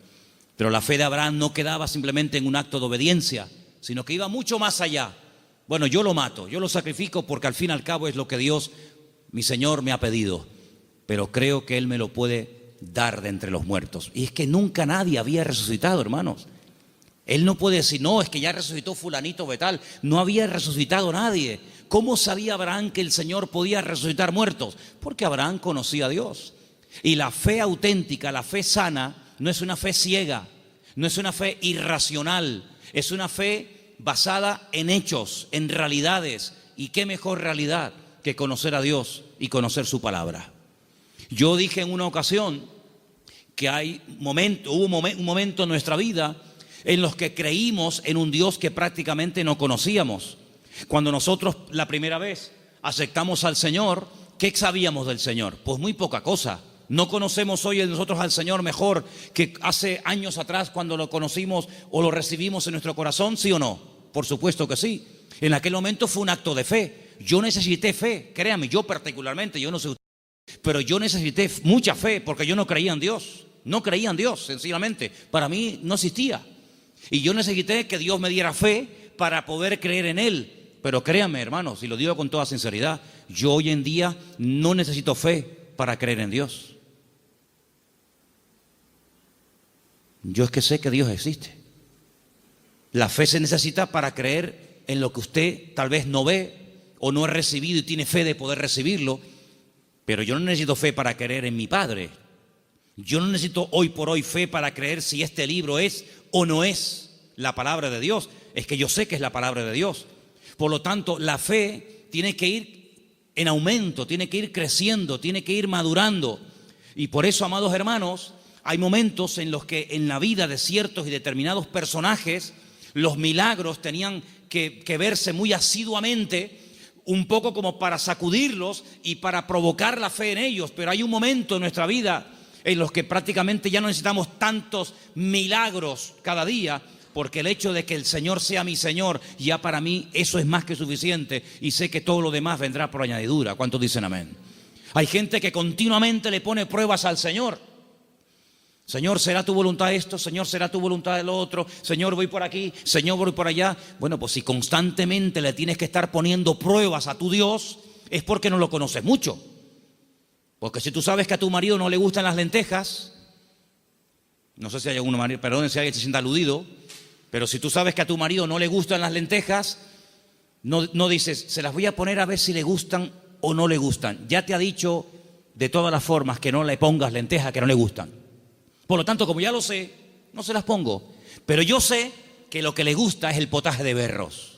Pero la fe de Abraham no quedaba simplemente en un acto de obediencia, sino que iba mucho más allá. Bueno, yo lo mato, yo lo sacrifico porque al fin y al cabo es lo que Dios, mi Señor, me ha pedido. Pero creo que Él me lo puede dar de entre los muertos. Y es que nunca nadie había resucitado, hermanos. Él no puede decir, no, es que ya resucitó fulanito de tal. No había resucitado nadie. ¿Cómo sabía Abraham que el Señor podía resucitar muertos? Porque Abraham conocía a Dios. Y la fe auténtica, la fe sana, no es una fe ciega, no es una fe irracional, es una fe basada en hechos, en realidades. ¿Y qué mejor realidad que conocer a Dios y conocer su palabra? Yo dije en una ocasión que hubo un momento en nuestra vida en los que creímos en un Dios que prácticamente no conocíamos. Cuando nosotros la primera vez aceptamos al Señor, ¿qué sabíamos del Señor? Pues muy poca cosa. No conocemos hoy nosotros al Señor mejor que hace años atrás cuando lo conocimos o lo recibimos en nuestro corazón, ¿sí o no? Por supuesto que sí. En aquel momento fue un acto de fe. Yo necesité fe, créame, yo particularmente, yo no sé usted, pero yo necesité mucha fe porque yo no creía en Dios. No creía en Dios, sencillamente. Para mí no existía. Y yo necesité que Dios me diera fe para poder creer en Él. Pero créanme, hermanos, y lo digo con toda sinceridad, yo hoy en día no necesito fe para creer en Dios. Yo es que sé que Dios existe. La fe se necesita para creer en lo que usted tal vez no ve o no ha recibido y tiene fe de poder recibirlo. Pero yo no necesito fe para creer en mi Padre. Yo no necesito hoy por hoy fe para creer si este libro es o no es la palabra de Dios. Es que yo sé que es la palabra de Dios. Por lo tanto, la fe tiene que ir en aumento, tiene que ir creciendo, tiene que ir madurando. Y por eso, amados hermanos, hay momentos en los que en la vida de ciertos y determinados personajes los milagros tenían que verse muy asiduamente, un poco como para sacudirlos y para provocar la fe en ellos. Pero hay un momento en nuestra vida en los que prácticamente ya no necesitamos tantos milagros cada día, porque el hecho de que el Señor sea mi Señor, ya para mí eso es más que suficiente y sé que todo lo demás vendrá por añadidura. ¿Cuántos dicen amén? Hay gente que continuamente le pone pruebas al Señor. Señor, ¿será tu voluntad esto? Señor, ¿será tu voluntad lo otro? Señor, voy por aquí, Señor, voy por allá. Bueno, pues si constantemente le tienes que estar poniendo pruebas a tu Dios, es porque no lo conoces mucho. Porque si tú sabes que a tu marido no le gustan las lentejas, no sé si hay algún marido, perdón si alguien se sienta aludido, pero si tú sabes que a tu marido no le gustan las lentejas, no dices, se las voy a poner a ver si le gustan o no le gustan. Ya te ha dicho de todas las formas que no le pongas lentejas que no le gustan. Por lo tanto, como ya lo sé, no se las pongo. Pero yo sé que lo que le gusta es el potaje de berros.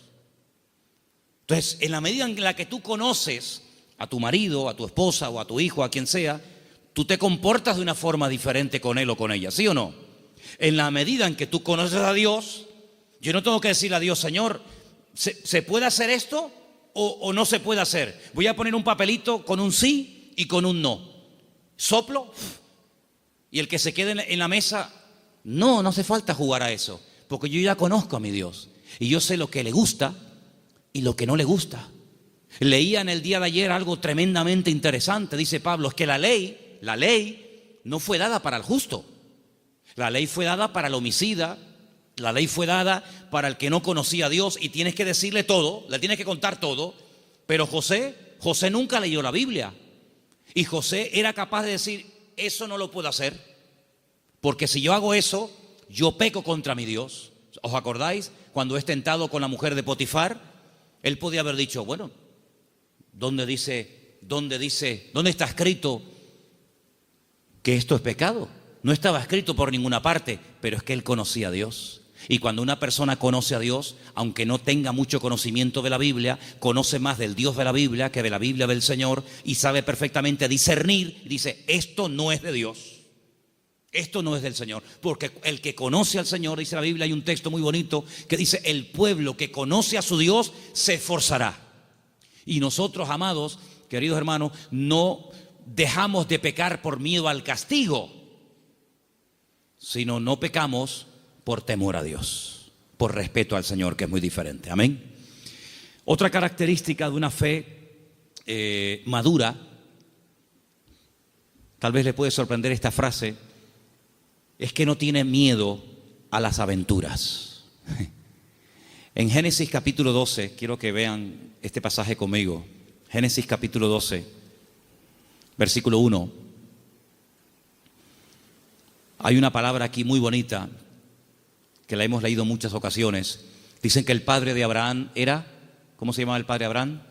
Entonces, en la medida en la que tú conoces a tu marido, a tu esposa o a tu hijo, a quien sea, tú te comportas de una forma diferente con él o con ella, ¿sí o no? En la medida en que tú conoces a Dios, yo no tengo que decirle a Dios, Señor, ¿se puede hacer esto o no se puede hacer? Voy a poner un papelito con un sí y con un no. Soplo y el que se quede en la mesa, no hace falta jugar a eso, porque yo ya conozco a mi Dios y yo sé lo que le gusta y lo que no le gusta. Leía en el día de ayer algo tremendamente interesante. Dice Pablo, es que la ley no fue dada para el justo. La ley fue dada para el homicida. La ley fue dada para el que no conocía a Dios y tienes que decirle todo, le tienes que contar todo. Pero José nunca leyó la Biblia. Y José era capaz de decir, eso no lo puedo hacer, porque si yo hago eso, yo peco contra mi Dios. ¿Os acordáis? Cuando es tentado con la mujer de Potifar, él podía haber dicho, bueno, ¿dónde está escrito que esto es pecado? No estaba escrito por ninguna parte, pero es que él conocía a Dios. Y cuando una persona conoce a Dios, aunque no tenga mucho conocimiento de la Biblia, conoce más del Dios de la Biblia que de la Biblia del Señor y sabe perfectamente discernir, dice, esto no es de Dios, esto no es del Señor. Porque el que conoce al Señor, dice la Biblia, hay un texto muy bonito que dice, el pueblo que conoce a su Dios se esforzará. Y nosotros, amados, queridos hermanos, no dejamos de pecar por miedo al castigo, sino no pecamos por temor a Dios, por respeto al Señor, que es muy diferente. Amén. Otra característica de una fe madura, tal vez le puede sorprender esta frase, es que no tiene miedo a las aventuras. En Génesis capítulo 12, quiero que vean este pasaje conmigo. Génesis capítulo 12, versículo 1. Hay una palabra aquí muy bonita que la hemos leído en muchas ocasiones. Dicen que el padre de Abraham era, ¿cómo se llamaba el padre de Abraham?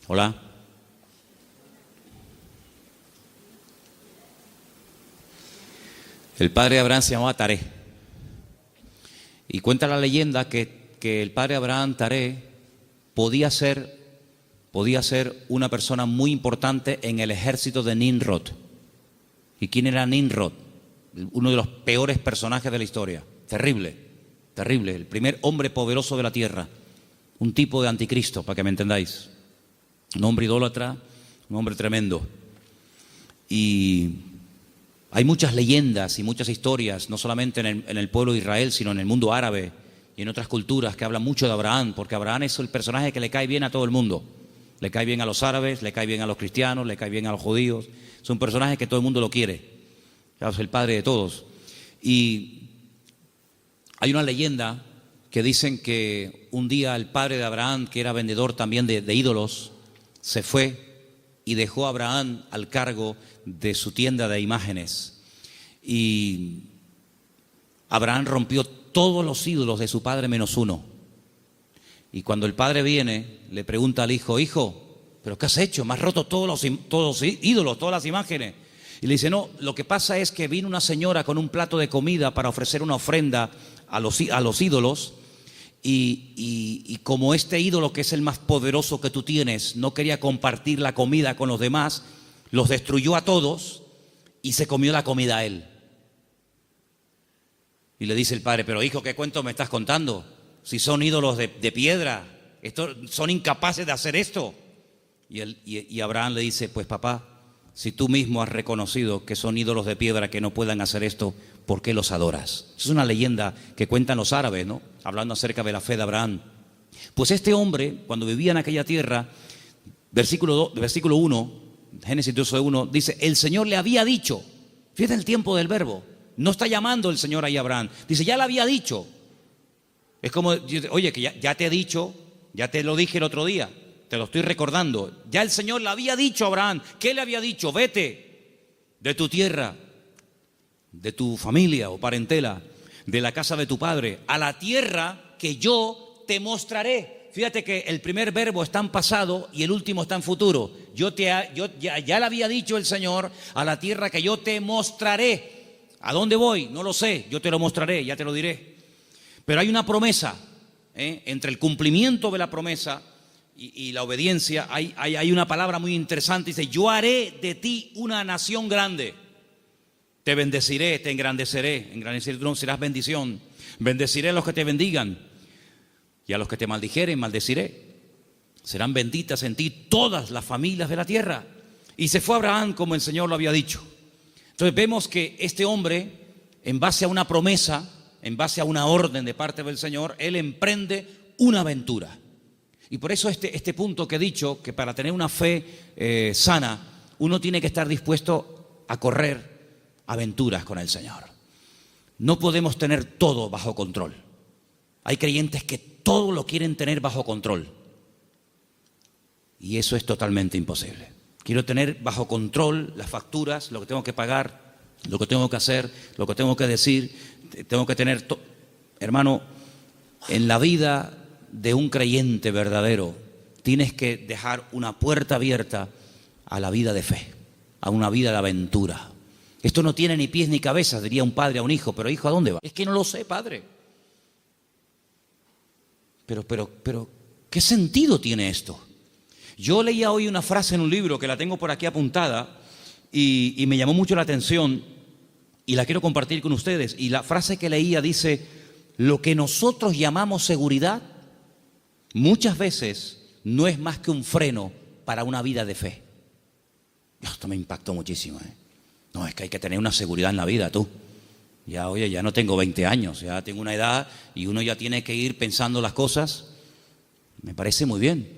Hola. El padre de Abraham se llamaba Taré. Y cuenta la leyenda que el padre de Abraham, Taré, podía ser una persona muy importante en el ejército de Nimrod. ¿Y quién era Nimrod? Uno de los peores personajes de la historia. Terrible, terrible. El primer hombre poderoso de la tierra. Un tipo de anticristo, para que me entendáis. Un hombre idólatra, un hombre tremendo. Y hay muchas leyendas y muchas historias, no solamente en el pueblo de Israel, sino en el mundo árabe y en otras culturas que hablan mucho de Abraham, porque Abraham es el personaje que le cae bien a todo el mundo. Le cae bien a los árabes, le cae bien a los cristianos, le cae bien a los judíos. Es un personaje que todo el mundo lo quiere. Es el padre de todos. Y hay una leyenda que dicen que un día el padre de Abraham, que era vendedor también de ídolos, se fue y dejó a Abraham al cargo de su tienda de imágenes. Y Abraham rompió todos los ídolos de su padre menos uno. Y cuando el padre viene, le pregunta al hijo, hijo, ¿pero qué has hecho? Me has roto todos los ídolos, todas las imágenes. Y le dice, no, lo que pasa es que vino una señora con un plato de comida para ofrecer una ofrenda a los ídolos y como este ídolo, que es el más poderoso que tú tienes, no quería compartir la comida con los demás, los destruyó a todos y se comió la comida a él. Y le dice el padre, pero hijo, ¿qué cuento me estás contando? Si son ídolos de piedra, son incapaces de hacer esto. Y Abraham le dice, pues papá, si tú mismo has reconocido que son ídolos de piedra que no puedan hacer esto, ¿por qué los adoras? Es una leyenda que cuentan los árabes, ¿no? Hablando acerca de la fe de Abraham. Pues este hombre, cuando vivía en aquella tierra, versículo 1, Génesis 12:1, dice, el Señor le había dicho, fíjate el tiempo del verbo, no está llamando el Señor ahí a Abraham, dice, ya le había dicho. Es como, oye, que ya te he dicho, ya te lo dije el otro día, te lo estoy recordando. Ya el Señor le había dicho a Abraham. ¿Qué le había dicho? Vete de tu tierra, de tu familia o parentela, de la casa de tu padre, a la tierra que yo te mostraré. Fíjate que el primer verbo está en pasado y el último está en futuro. Ya le había dicho el Señor, a la tierra que yo te mostraré. ¿A dónde voy? No lo sé, yo te lo mostraré, ya te lo diré. Pero hay una promesa, entre el cumplimiento de la promesa y la obediencia, hay una palabra muy interesante, dice, yo haré de ti una nación grande, te bendeciré, te engrandeceré serás bendición, bendeciré a los que te bendigan y a los que te maldijeren, maldeciré, serán benditas en ti todas las familias de la tierra. Y se fue Abraham como el Señor lo había dicho. Entonces vemos que este hombre, en base a una promesa, en base a una orden de parte del Señor, él emprende una aventura. Y por eso este punto que he dicho, que para tener una fe sana, uno tiene que estar dispuesto a correr aventuras con el Señor. No podemos tener todo bajo control. Hay creyentes que todo lo quieren tener bajo control. Y eso es totalmente imposible. Quiero tener bajo control las facturas, lo que tengo que pagar, lo que tengo que hacer, lo que tengo que decir. Tengo que tener... Hermano, en la vida de un creyente verdadero, tienes que dejar una puerta abierta a la vida de fe, a una vida de aventura. Esto no tiene ni pies ni cabeza, diría un padre a un hijo. Pero hijo, ¿a dónde va? Es que no lo sé, padre. Pero, ¿qué sentido tiene esto? Yo leía hoy una frase en un libro que la tengo por aquí apuntada y me llamó mucho la atención y la quiero compartir con ustedes. Y la frase que leía dice: lo que nosotros llamamos seguridad muchas veces no es más que un freno para una vida de fe. Esto me impactó muchísimo, ¿eh? No, es que hay que tener una seguridad en la vida, tú. Ya, oye, ya no tengo 20 años, ya tengo una edad y uno ya tiene que ir pensando las cosas. Me parece muy bien.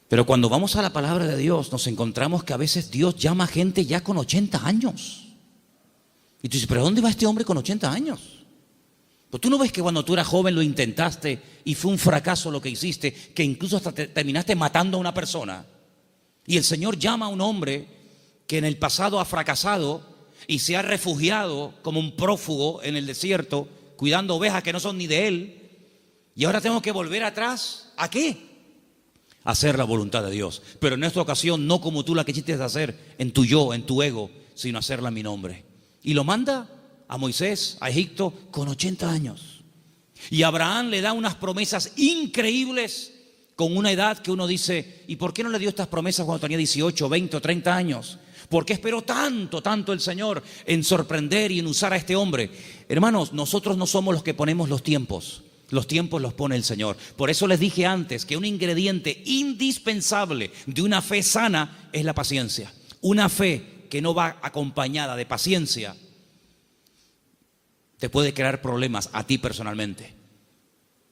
Pero cuando vamos a la palabra de Dios, nos encontramos que a veces Dios llama a gente ya con 80 años. Y tú dices, ¿pero dónde va este hombre con 80 años? Pues tú no ves que cuando tú eras joven lo intentaste y fue un fracaso lo que hiciste, que incluso hasta terminaste matando a una persona. Y el Señor llama a un hombre que en el pasado ha fracasado y se ha refugiado como un prófugo en el desierto, cuidando ovejas que no son ni de él. Y ahora tengo que volver atrás. ¿A qué? A hacer la voluntad de Dios. Pero en esta ocasión no como tú la quisiste hacer en tu yo, en tu ego, sino hacerla en mi nombre. Y lo manda a Moisés, a Egipto, con 80 años. Y Abraham le da unas promesas increíbles con una edad que uno dice, ¿y por qué no le dio estas promesas cuando tenía 18, 20 o 30 años? ¿Por qué esperó tanto el Señor en sorprender y en usar a este hombre? Hermanos, nosotros no somos los que ponemos los tiempos los pone el Señor. Por eso les dije antes que un ingrediente indispensable de una fe sana es la paciencia. Una fe que no va acompañada de paciencia te puede crear problemas a ti personalmente.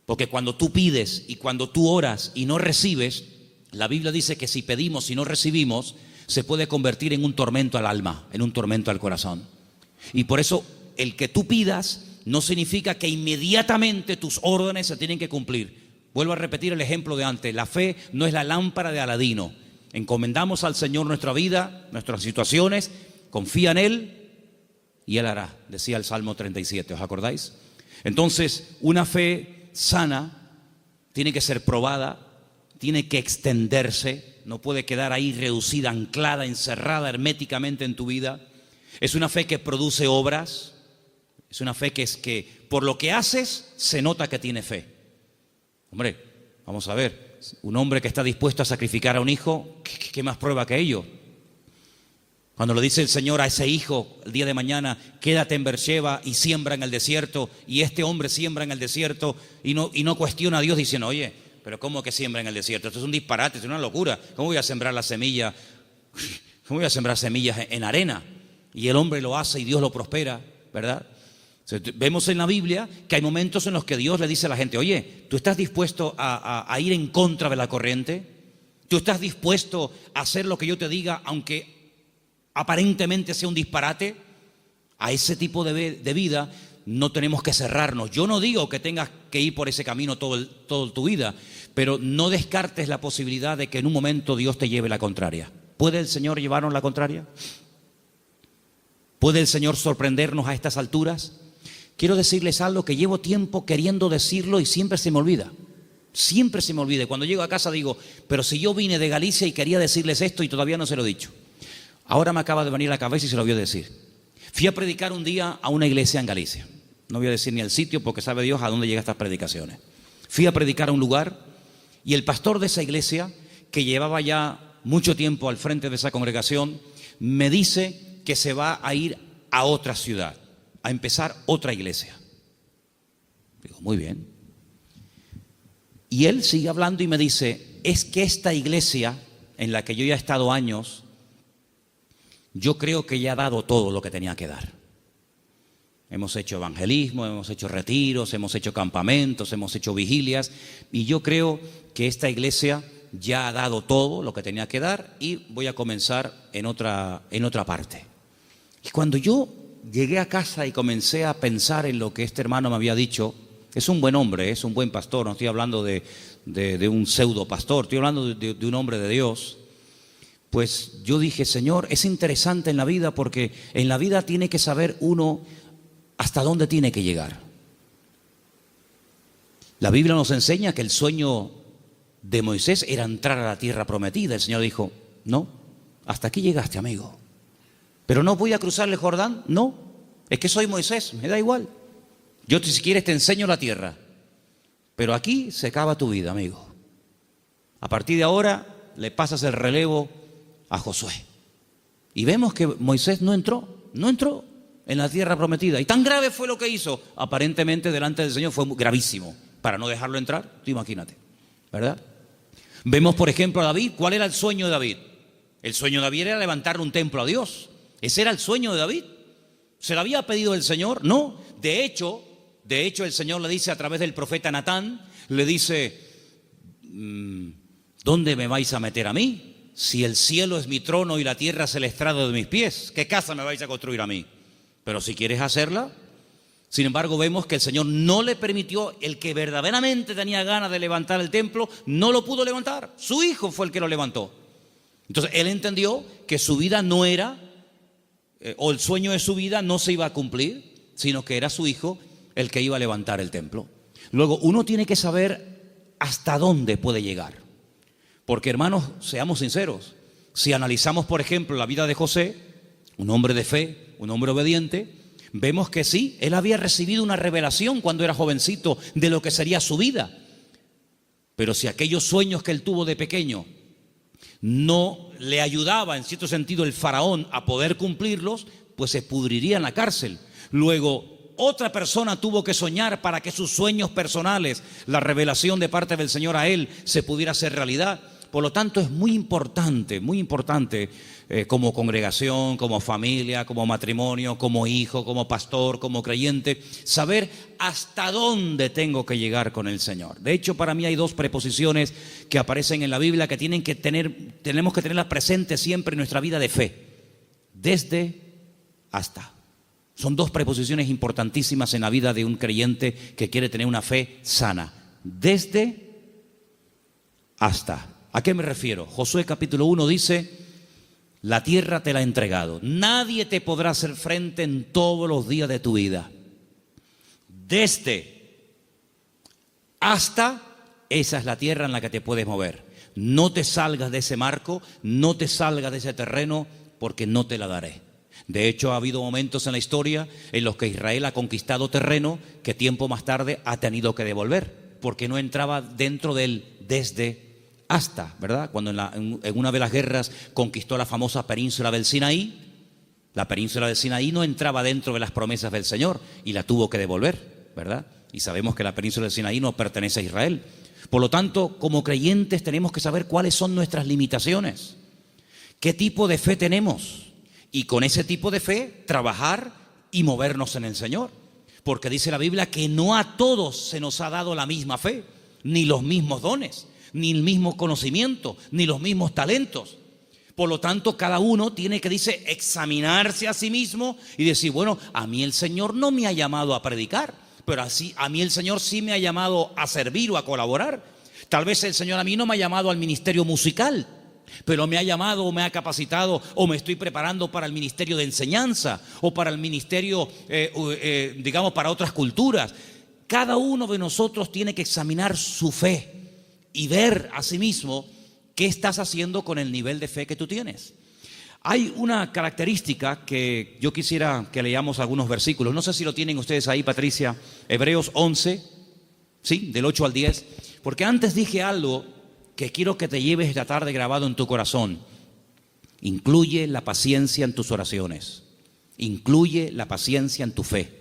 Porque cuando tú pides y cuando tú oras y no recibes, la Biblia dice que si pedimos y no recibimos, se puede convertir en un tormento al alma, en un tormento al corazón. Y por eso el que tú pidas no significa que inmediatamente tus órdenes se tienen que cumplir. Vuelvo a repetir el ejemplo de antes. La fe no es la lámpara de Aladino. Encomendamos al Señor nuestra vida, nuestras situaciones, confía en Él y Él hará, decía el Salmo 37, ¿os acordáis? Entonces, una fe sana tiene que ser probada, tiene que extenderse, no puede quedar ahí reducida, anclada, encerrada herméticamente en tu vida. Es una fe que produce obras, es una fe que es que por lo que haces se nota que tiene fe. Hombre, vamos a ver, un hombre que está dispuesto a sacrificar a un hijo, ¿qué más prueba que ello? Cuando lo dice el Señor a ese hijo el día de mañana, quédate en Beersheba y siembra en el desierto, y este hombre siembra en el desierto y no cuestiona a Dios diciendo, oye, pero ¿cómo que siembra en el desierto? Esto es un disparate, es una locura. ¿Cómo voy a sembrar la semilla? ¿Cómo voy a sembrar semillas en arena? Y el hombre lo hace y Dios lo prospera, ¿verdad? Vemos en la Biblia que hay momentos en los que Dios le dice a la gente, oye, ¿tú estás dispuesto a ir en contra de la corriente? ¿Tú estás dispuesto a hacer lo que yo te diga, aunque aparentemente sea un disparate? A ese tipo de vida no tenemos que cerrarnos. Yo no digo que tengas que ir por ese camino toda tu vida, pero no descartes la posibilidad de que en un momento Dios te lleve la contraria. ¿Puede el Señor llevarnos la contraria? ¿Puede el Señor sorprendernos a estas alturas? Quiero decirles algo que llevo tiempo queriendo decirlo y siempre se me olvida. Siempre se me olvida. Cuando llego a casa digo, pero si yo vine de Galicia y quería decirles esto y todavía no se lo he dicho. Ahora me acaba de venir a la cabeza y se lo voy a decir. Fui a predicar un día a una iglesia en Galicia. No voy a decir ni el sitio porque sabe Dios a dónde llegan estas predicaciones. Fui a predicar a un lugar y el pastor de esa iglesia, que llevaba ya mucho tiempo al frente de esa congregación, me dice que se va a ir a otra ciudad, a empezar otra iglesia. Digo, muy bien. Y él sigue hablando y me dice, es que esta iglesia en la que yo ya he estado años, yo creo que ya ha dado todo lo que tenía que dar. Hemos hecho evangelismo, hemos hecho retiros, hemos hecho campamentos, hemos hecho vigilias, y yo creo que esta iglesia ya ha dado todo lo que tenía que dar, y voy a comenzar en otra parte. Y cuando yo llegué a casa y comencé a pensar en lo que este hermano me había dicho, es un buen hombre, es un buen pastor, no estoy hablando de un pseudo pastor, estoy hablando de un hombre de Dios. Pues yo dije, Señor, es interesante en la vida, porque en la vida tiene que saber uno hasta dónde tiene que llegar. La Biblia nos enseña que el sueño de Moisés era entrar a la tierra prometida. El Señor dijo, no, hasta aquí llegaste, amigo. Pero no voy a cruzar el Jordán, no, es que soy Moisés, me da igual. Yo si quieres te enseño la tierra, pero aquí se acaba tu vida, amigo. A partir de ahora le pasas el relevo a Josué. Y vemos que Moisés no entró en la tierra prometida. Y tan grave fue lo que hizo, aparentemente delante del Señor fue gravísimo, para no dejarlo entrar, tú imagínate, ¿verdad? Vemos, por ejemplo, a David. ¿Cuál era el sueño de David? El sueño de David era levantar un templo a Dios. Ese era el sueño de David. ¿Se lo había pedido el Señor? No. De hecho, el Señor le dice a través del profeta Natán, le dice, ¿dónde me vais a meter a mí? Si el cielo es mi trono y la tierra es el estrado de mis pies, ¿qué casa me vais a construir a mí? Pero si quieres hacerla. Sin embargo, vemos que el Señor no le permitió. El que verdaderamente tenía ganas de levantar el templo no lo pudo levantar. Su hijo fue el que lo levantó. Entonces él entendió que su vida no era, o el sueño de su vida no se iba a cumplir, sino que era su hijo el que iba a levantar el templo. Luego, uno tiene que saber hasta dónde puede llegar. Porque, hermanos, seamos sinceros, si analizamos, por ejemplo, la vida de José, un hombre de fe, un hombre obediente, vemos que sí, él había recibido una revelación cuando era jovencito de lo que sería su vida. Pero si aquellos sueños que él tuvo de pequeño no le ayudaba, en cierto sentido, el faraón a poder cumplirlos, pues se pudriría en la cárcel. Luego, otra persona tuvo que soñar para que sus sueños personales, la revelación de parte del Señor a él, se pudiera hacer realidad. Por lo tanto, es muy importante como congregación, como familia, como matrimonio, como hijo, como pastor, como creyente, saber hasta dónde tengo que llegar con el Señor. De hecho, para mí hay dos preposiciones que aparecen en la Biblia que tenemos que tenerlas presentes siempre en nuestra vida de fe. Desde, hasta. Son dos preposiciones importantísimas en la vida de un creyente que quiere tener una fe sana. Desde, hasta. ¿A qué me refiero? Josué capítulo 1 dice, la tierra te la he entregado. Nadie te podrá hacer frente en todos los días de tu vida. Desde, hasta, esa es la tierra en la que te puedes mover. No te salgas de ese marco, no te salgas de ese terreno, porque no te la daré. De hecho, ha habido momentos en la historia en los que Israel ha conquistado terreno que tiempo más tarde ha tenido que devolver, porque no entraba dentro del desde hasta, ¿verdad? Cuando en una de las guerras conquistó la famosa península del Sinaí, la península del Sinaí no entraba dentro de las promesas del Señor y la tuvo que devolver, ¿verdad? Y sabemos que la península del Sinaí no pertenece a Israel. Por lo tanto, como creyentes tenemos que saber cuáles son nuestras limitaciones, qué tipo de fe tenemos, y con ese tipo de fe trabajar y movernos en el Señor. Porque dice la Biblia que no a todos se nos ha dado la misma fe, ni los mismos dones, ni el mismo conocimiento, ni los mismos talentos. Por lo tanto, cada uno tiene que, dice, examinarse a sí mismo y decir, bueno, a mí el Señor no me ha llamado a predicar, pero así a mí el Señor sí me ha llamado a servir o a colaborar. Tal vez el Señor a mí no me ha llamado al ministerio musical, pero me ha llamado o me ha capacitado o me estoy preparando para el ministerio de enseñanza o para el ministerio, digamos, para otras culturas. Cada uno de nosotros tiene que examinar su fe y ver a sí mismo qué estás haciendo con el nivel de fe que tú tienes. Hay una característica que yo quisiera que leamos algunos versículos. No sé si lo tienen ustedes ahí, Patricia. Hebreos 11, ¿sí? Del 8 al 10. Porque antes dije algo que quiero que te lleves esta tarde grabado en tu corazón. Incluye la paciencia en tus oraciones. Incluye la paciencia en tu fe.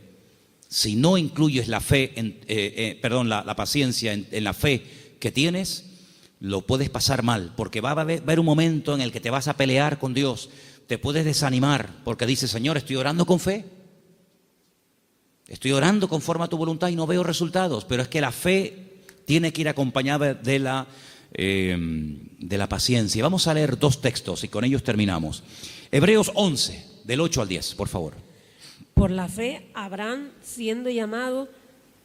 Si no incluyes la fe, la paciencia en la fe que tienes, lo puedes pasar mal, porque va a haber un momento en el que te vas a pelear con Dios, te puedes desanimar, porque dices, Señor, estoy orando con fe, Estoy orando conforme a tu voluntad y no veo resultados, pero es que la fe tiene que ir acompañada de la paciencia. Vamos a leer 2 textos y con ellos terminamos. Hebreos 11, del 8 al 10, por favor. Por la fe, Abraham, siendo llamado,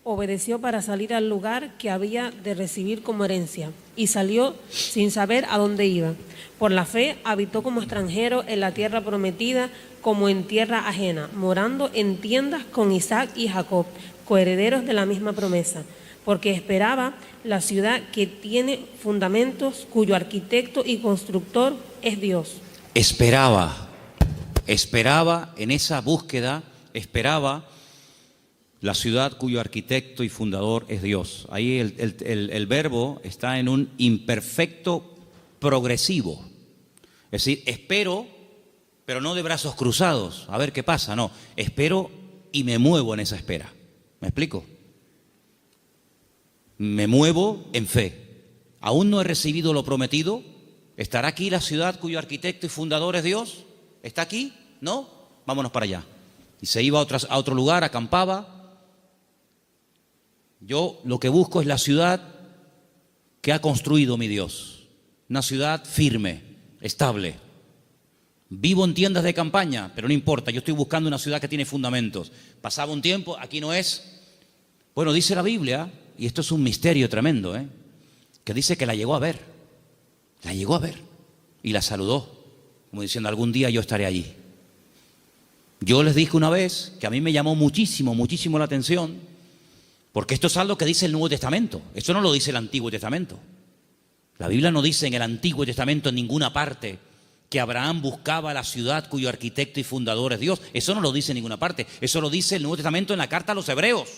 obedeció para salir al lugar que había de recibir como herencia, y salió sin saber a dónde iba. Por la fe, habitó como extranjero en la tierra prometida, como en tierra ajena, morando en tiendas con Isaac y Jacob, coherederos de la misma promesa, porque esperaba la ciudad que tiene fundamentos, cuyo arquitecto y constructor es Dios. Esperaba en esa búsqueda, esperaba la ciudad cuyo arquitecto y fundador es Dios. Ahí el verbo está en un imperfecto progresivo. Es decir, espero, pero no de brazos cruzados, a ver qué pasa. No, espero y me muevo en esa espera. ¿Me explico? Me muevo en fe. Aún no he recibido lo prometido. ¿Estará aquí la ciudad cuyo arquitecto y fundador es Dios? ¿Está aquí? ¿No? Vámonos para allá. Y se iba a otro lugar, acampaba. Yo lo que busco es la ciudad que ha construido mi Dios. Una ciudad firme, estable. Vivo en tiendas de campaña, pero no importa, yo estoy buscando una ciudad que tiene fundamentos. Pasaba un tiempo, aquí no es. Bueno, dice la Biblia, y esto es un misterio tremendo, que dice que la llegó a ver. La llegó a ver y la saludó, como diciendo, algún día yo estaré allí. Yo les dije una vez que a mí me llamó muchísimo la atención, porque esto es algo que dice el Nuevo Testamento. Esto no lo dice el Antiguo Testamento. La Biblia no dice en el Antiguo Testamento en ninguna parte que Abraham buscaba la ciudad cuyo arquitecto y fundador es Dios. Eso no lo dice en ninguna parte. Eso lo dice el Nuevo Testamento en la carta a los Hebreos.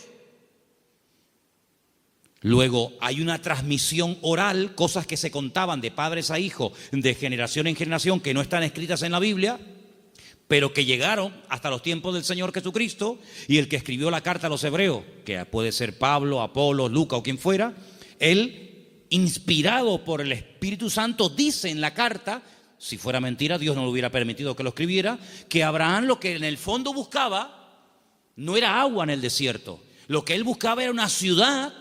Luego hay una transmisión oral, cosas que se contaban de padres a hijos, de generación en generación, que no están escritas en la Biblia, pero que llegaron hasta los tiempos del Señor Jesucristo, y el que escribió la carta a los Hebreos, que puede ser Pablo, Apolo, Lucas o quien fuera, él, inspirado por el Espíritu Santo, dice en la carta, si fuera mentira, Dios no le hubiera permitido que lo escribiera, que Abraham lo que en el fondo buscaba no era agua en el desierto. Lo que él buscaba era una ciudad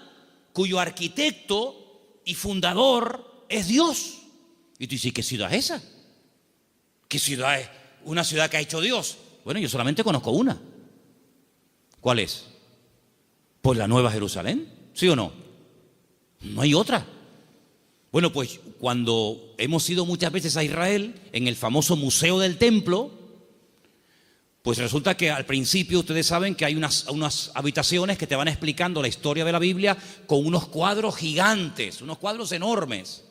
cuyo arquitecto y fundador es Dios. Y tú dices, ¿qué ciudad es esa? ¿Qué ciudad es? Una ciudad que ha hecho Dios. Bueno, yo solamente conozco una. ¿Cuál es? Pues la Nueva Jerusalén, ¿sí o no? No hay otra. Bueno, pues cuando hemos ido muchas veces a Israel, en el famoso Museo del Templo, pues resulta que al principio ustedes saben que hay unas habitaciones que te van explicando la historia de la Biblia con unos cuadros gigantes, unos cuadros enormes.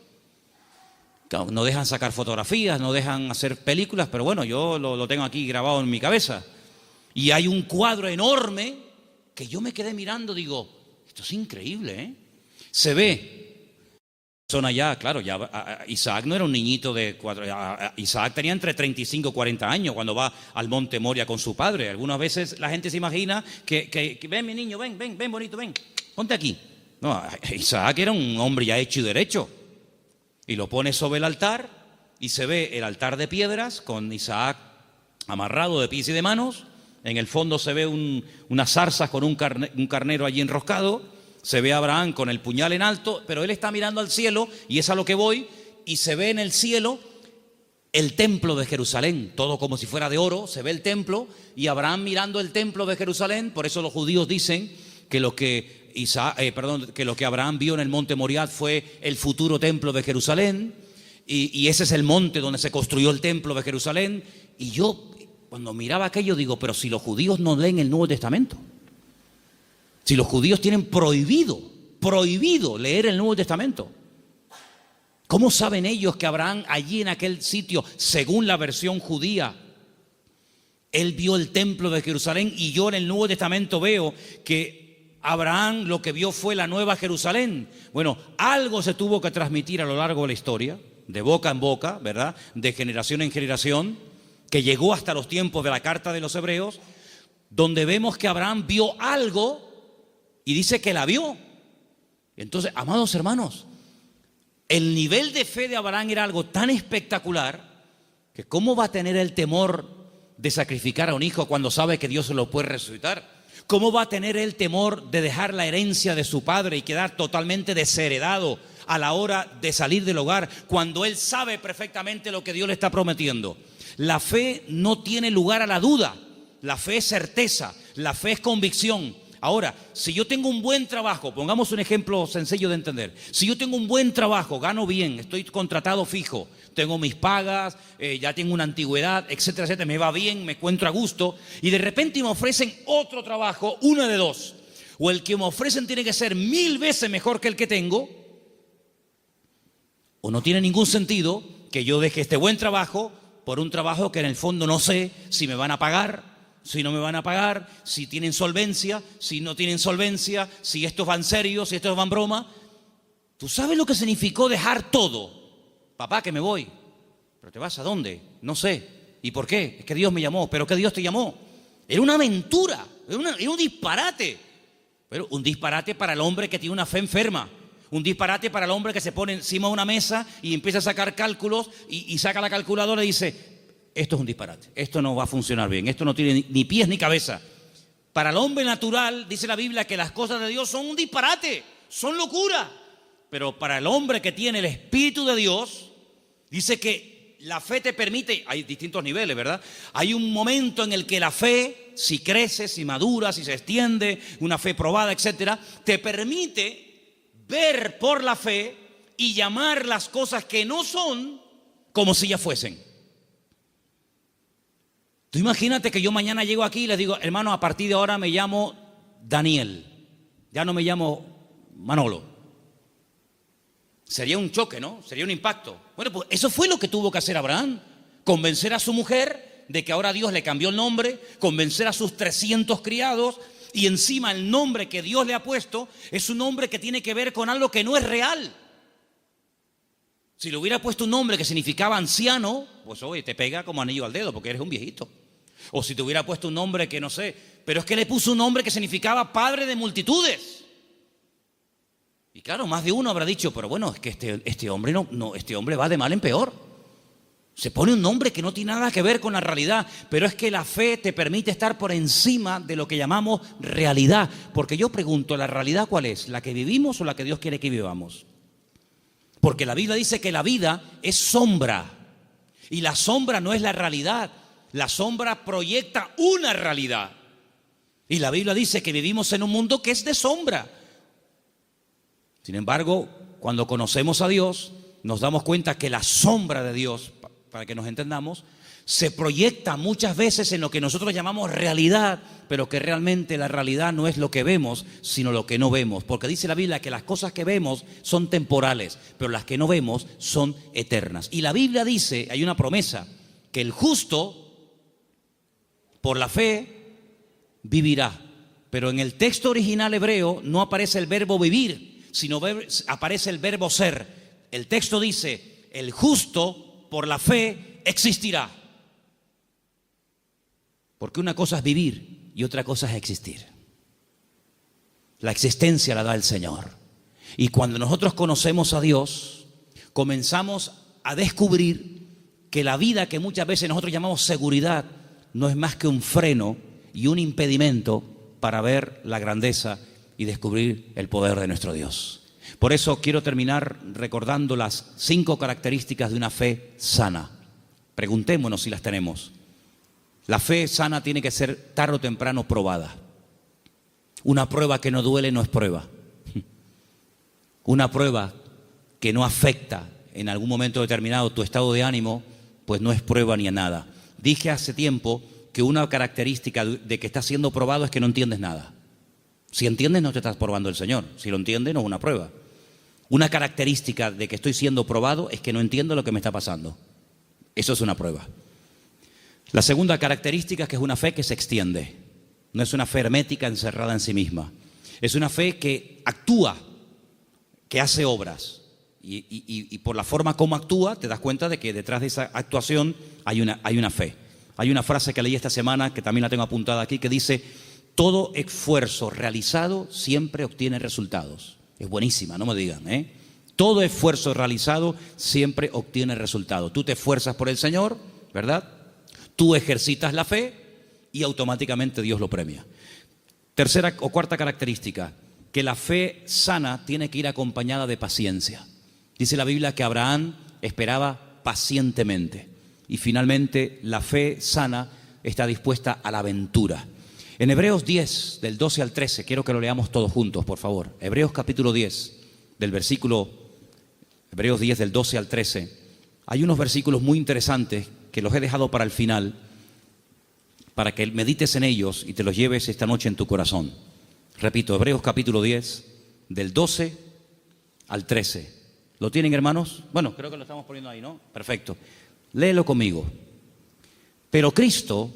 No dejan sacar fotografías, no dejan hacer películas, pero bueno, yo lo tengo aquí grabado en mi cabeza. Y hay un cuadro enorme que yo me quedé mirando, digo, esto es increíble, ¿eh? Se ve. Son allá, claro, ya Isaac no era un niñito de 4, Isaac tenía entre 35 y 40 años cuando va al monte Moria con su padre. Algunas veces la gente se imagina que ven mi niño, ven bonito, ven, ponte aquí. No, Isaac era un hombre ya hecho y derecho. Y lo pone sobre el altar y se ve el altar de piedras con Isaac amarrado de pies y de manos. En el fondo se ve unas zarzas con un carnero allí enroscado. Se ve a Abraham con el puñal en alto, pero él está mirando al cielo, y es a lo que voy, y se ve en el cielo el templo de Jerusalén, todo como si fuera de oro, se ve el templo, y Abraham mirando el templo de Jerusalén. Por eso los judíos dicen que lo que Abraham vio en el monte Moriah fue el futuro templo de Jerusalén, y ese es el monte donde se construyó el templo de Jerusalén. Y yo, cuando miraba aquello, digo, pero si los judíos no leen el Nuevo Testamento, si los judíos tienen prohibido leer el Nuevo Testamento, ¿cómo saben ellos que Abraham allí en aquel sitio, según la versión judía, él vio el templo de Jerusalén? Y yo en el Nuevo Testamento veo que Abraham lo que vio fue la Nueva Jerusalén. Bueno, algo se tuvo que transmitir a lo largo de la historia, de boca en boca, ¿verdad? De generación en generación, que llegó hasta los tiempos de la carta de los Hebreos, donde vemos que Abraham vio algo. Y dice que la vio. Entonces, amados hermanos, el nivel de fe de Abraham era algo tan espectacular que ¿cómo va a tener el temor de sacrificar a un hijo cuando sabe que Dios se lo puede resucitar? ¿cómo va a tener él temor de dejar la herencia de su padre y quedar totalmente desheredado a la hora de salir del hogar, cuando él sabe perfectamente lo que Dios le está prometiendo? La fe no tiene lugar a la duda. La fe es certeza, la fe es convicción. Ahora, si yo tengo un buen trabajo, pongamos un ejemplo sencillo de entender. Si yo tengo un buen trabajo, gano bien, estoy contratado fijo, tengo mis pagas, ya tengo una antigüedad, etcétera, etcétera, me va bien, me encuentro a gusto, y de repente me ofrecen otro trabajo, una de dos. O el que me ofrecen tiene que ser 1000 veces mejor que el que tengo, o no tiene ningún sentido que yo deje este buen trabajo por un trabajo que en el fondo no sé si me van a pagar, si no me van a pagar, si tienen solvencia, si no tienen solvencia, si estos van serios, si estos van broma. ¿Tú sabes lo que significó dejar todo? Papá, que me voy. ¿Pero te vas a dónde? No sé. ¿Y por qué? Es que Dios me llamó. ¿Pero qué Dios te llamó? Era una aventura, era un disparate. Pero un disparate para el hombre que tiene una fe enferma. Un disparate para el hombre que se pone encima de una mesa y empieza a sacar cálculos y saca la calculadora y dice: esto es un disparate, esto no va a funcionar bien, esto no tiene ni pies ni cabeza. Para el hombre natural, dice la Biblia, que las cosas de Dios son un disparate, son locura. Pero para el hombre que tiene el Espíritu de Dios, dice que la fe te permite, hay distintos niveles, ¿verdad? Hay un momento en el que la fe, si crece, si madura, si se extiende, una fe probada, etcétera, te permite ver por la fe y llamar las cosas que no son como si ya fuesen. Tú imagínate que yo mañana llego aquí y les digo: hermano, a partir de ahora me llamo Daniel, ya no me llamo Manolo. Sería un choque, ¿no? Sería un impacto. Bueno, pues eso fue lo que tuvo que hacer Abraham: convencer a su mujer de que ahora Dios le cambió el nombre, convencer a sus 300 criados, y encima el nombre que Dios le ha puesto es un nombre que tiene que ver con algo que no es real. Si le hubiera puesto un nombre que significaba anciano, pues oye, te pega como anillo al dedo porque eres un viejito. O si te hubiera puesto un nombre que no sé, pero es que le puso un nombre que significaba padre de multitudes. Y claro, más de uno habrá dicho: pero bueno, es que este hombre este hombre va de mal en peor. Se pone un nombre que no tiene nada que ver con la realidad, pero es que la fe te permite estar por encima de lo que llamamos realidad. Porque yo pregunto, ¿la realidad cuál es? ¿La que vivimos o la que Dios quiere que vivamos? Porque la Biblia dice que la vida es sombra, y la sombra no es la realidad. La sombra proyecta una realidad, y la Biblia dice que vivimos en un mundo que es de sombra. Sin embargo, cuando conocemos a Dios, nos damos cuenta que la sombra de Dios, para que nos entendamos, se proyecta muchas veces en lo que nosotros llamamos realidad, pero que realmente la realidad no es lo que vemos, sino lo que no vemos. Porque dice la Biblia que las cosas que vemos son temporales, pero las que no vemos son eternas. Y la Biblia dice, hay una promesa, que el justo, por la fe, vivirá. Pero en el texto original hebreo no aparece el verbo vivir, sino aparece el verbo ser. El texto dice: el justo, por la fe, existirá. Porque una cosa es vivir y otra cosa es existir. La existencia la da el Señor. Y cuando nosotros conocemos a Dios, comenzamos a descubrir que la vida que muchas veces nosotros llamamos seguridad no es más que un freno y un impedimento para ver la grandeza y descubrir el poder de nuestro Dios. Por eso quiero terminar recordando las 5 características de una fe sana. Preguntémonos si las tenemos. La fe sana tiene que ser tarde o temprano probada. Una prueba que no duele no es prueba. Una prueba que no afecta en algún momento determinado tu estado de ánimo, pues no es prueba ni a nada. Dije hace tiempo que una característica de que estás siendo probado es que no entiendes nada. Si entiendes, no te estás probando el Señor. Si lo entiendes, no es una prueba. Una característica de que estoy siendo probado es que no entiendo lo que me está pasando. Eso es una prueba. La segunda característica es que es una fe que se extiende. No es una fe hermética encerrada en sí misma. Es una fe que actúa, que hace obras. Y por la forma como actúa, te das cuenta de que detrás de esa actuación hay una fe. Hay una frase que leí esta semana, que también la tengo apuntada aquí, que dice: todo esfuerzo realizado siempre obtiene resultados. Es buenísima, no me digan, ¿eh? Todo esfuerzo realizado siempre obtiene resultados. Tú te esfuerzas por el Señor, ¿verdad? Tú ejercitas la fe y automáticamente Dios lo premia. Tercera o cuarta característica, que la fe sana tiene que ir acompañada de paciencia. Dice la Biblia que Abraham esperaba pacientemente y finalmente la fe sana está dispuesta a la aventura. En Hebreos 10, del 12 al 13, quiero que lo leamos todos juntos, por favor. Hebreos capítulo 10, Hebreos 10 del 12 al 13. Hay unos versículos muy interesantes que los he dejado para el final, para que medites en ellos y te los lleves esta noche en tu corazón. Repito, Hebreos capítulo 10, del 12 al 13. ¿Lo tienen, hermanos? Bueno, creo que lo estamos poniendo ahí, ¿no? Perfecto. Léelo conmigo. Pero Cristo,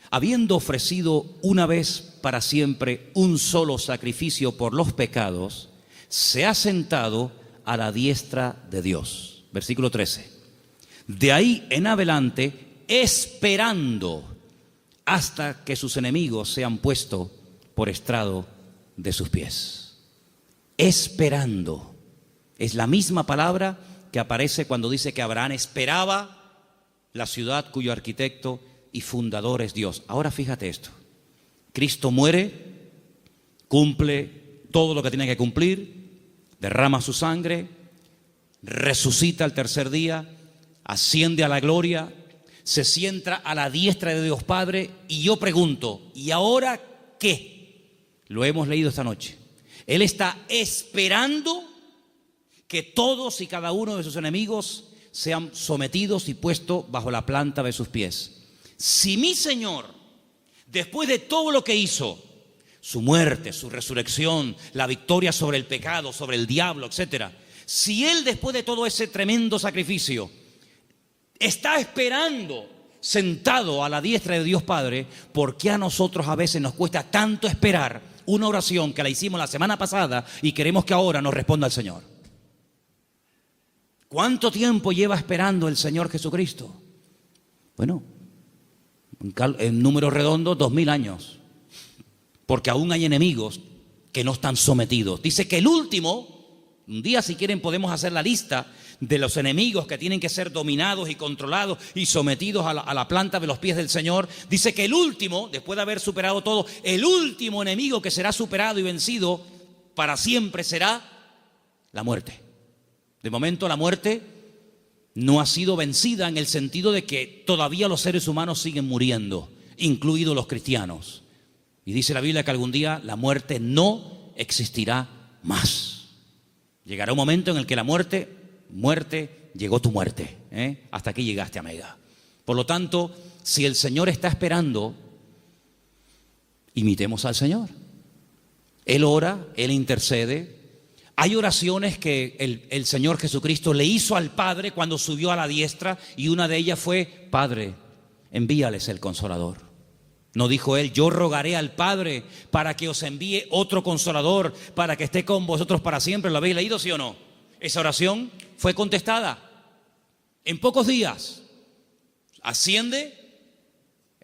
habiendo ofrecido una vez para siempre un solo sacrificio por los pecados, se ha sentado a la diestra de Dios. Versículo 13. De ahí en adelante, esperando hasta que sus enemigos sean puestos por estrado de sus pies. Esperando. Es la misma palabra que aparece cuando dice que Abraham esperaba la ciudad cuyo arquitecto y fundador es Dios. Ahora fíjate esto. Cristo muere, cumple todo lo que tiene que cumplir, derrama su sangre, resucita al tercer día, asciende a la gloria, se sienta a la diestra de Dios Padre, y yo pregunto, ¿y ahora qué? Lo hemos leído esta noche. Él está esperando que todos y cada uno de sus enemigos sean sometidos y puestos bajo la planta de sus pies. Si mi Señor, después de todo lo que hizo, su muerte, su resurrección, la victoria sobre el pecado, sobre el diablo, etcétera, si Él después de todo ese tremendo sacrificio está esperando sentado a la diestra de Dios Padre, ¿por qué a nosotros a veces nos cuesta tanto esperar una oración que la hicimos la semana pasada y queremos que ahora nos responda el Señor? ¿Cuánto tiempo lleva esperando el Señor Jesucristo? Bueno, en números redondos, 2000 años. Porque aún hay enemigos que no están sometidos. Dice que el último, un día si quieren podemos hacer la lista de los enemigos que tienen que ser dominados y controlados y sometidos a la planta de los pies del Señor. Dice que el último, después de haber superado todo, el último enemigo que será superado y vencido para siempre será la muerte. De momento la muerte no ha sido vencida en el sentido de que todavía los seres humanos siguen muriendo, incluidos los cristianos. Y dice la Biblia que algún día la muerte no existirá más. Llegará un momento en el que la muerte, llegó tu muerte, hasta aquí llegaste, amiga. Por lo tanto, si el Señor está esperando, imitemos al Señor. Él ora, Él intercede. Hay oraciones que el Señor Jesucristo le hizo al Padre cuando subió a la diestra, y una de ellas fue: Padre, envíales el Consolador. No dijo Él: yo rogaré al Padre para que os envíe otro Consolador, para que esté con vosotros para siempre. ¿Lo habéis leído, sí o no? Esa oración fue contestada en pocos días. Asciende,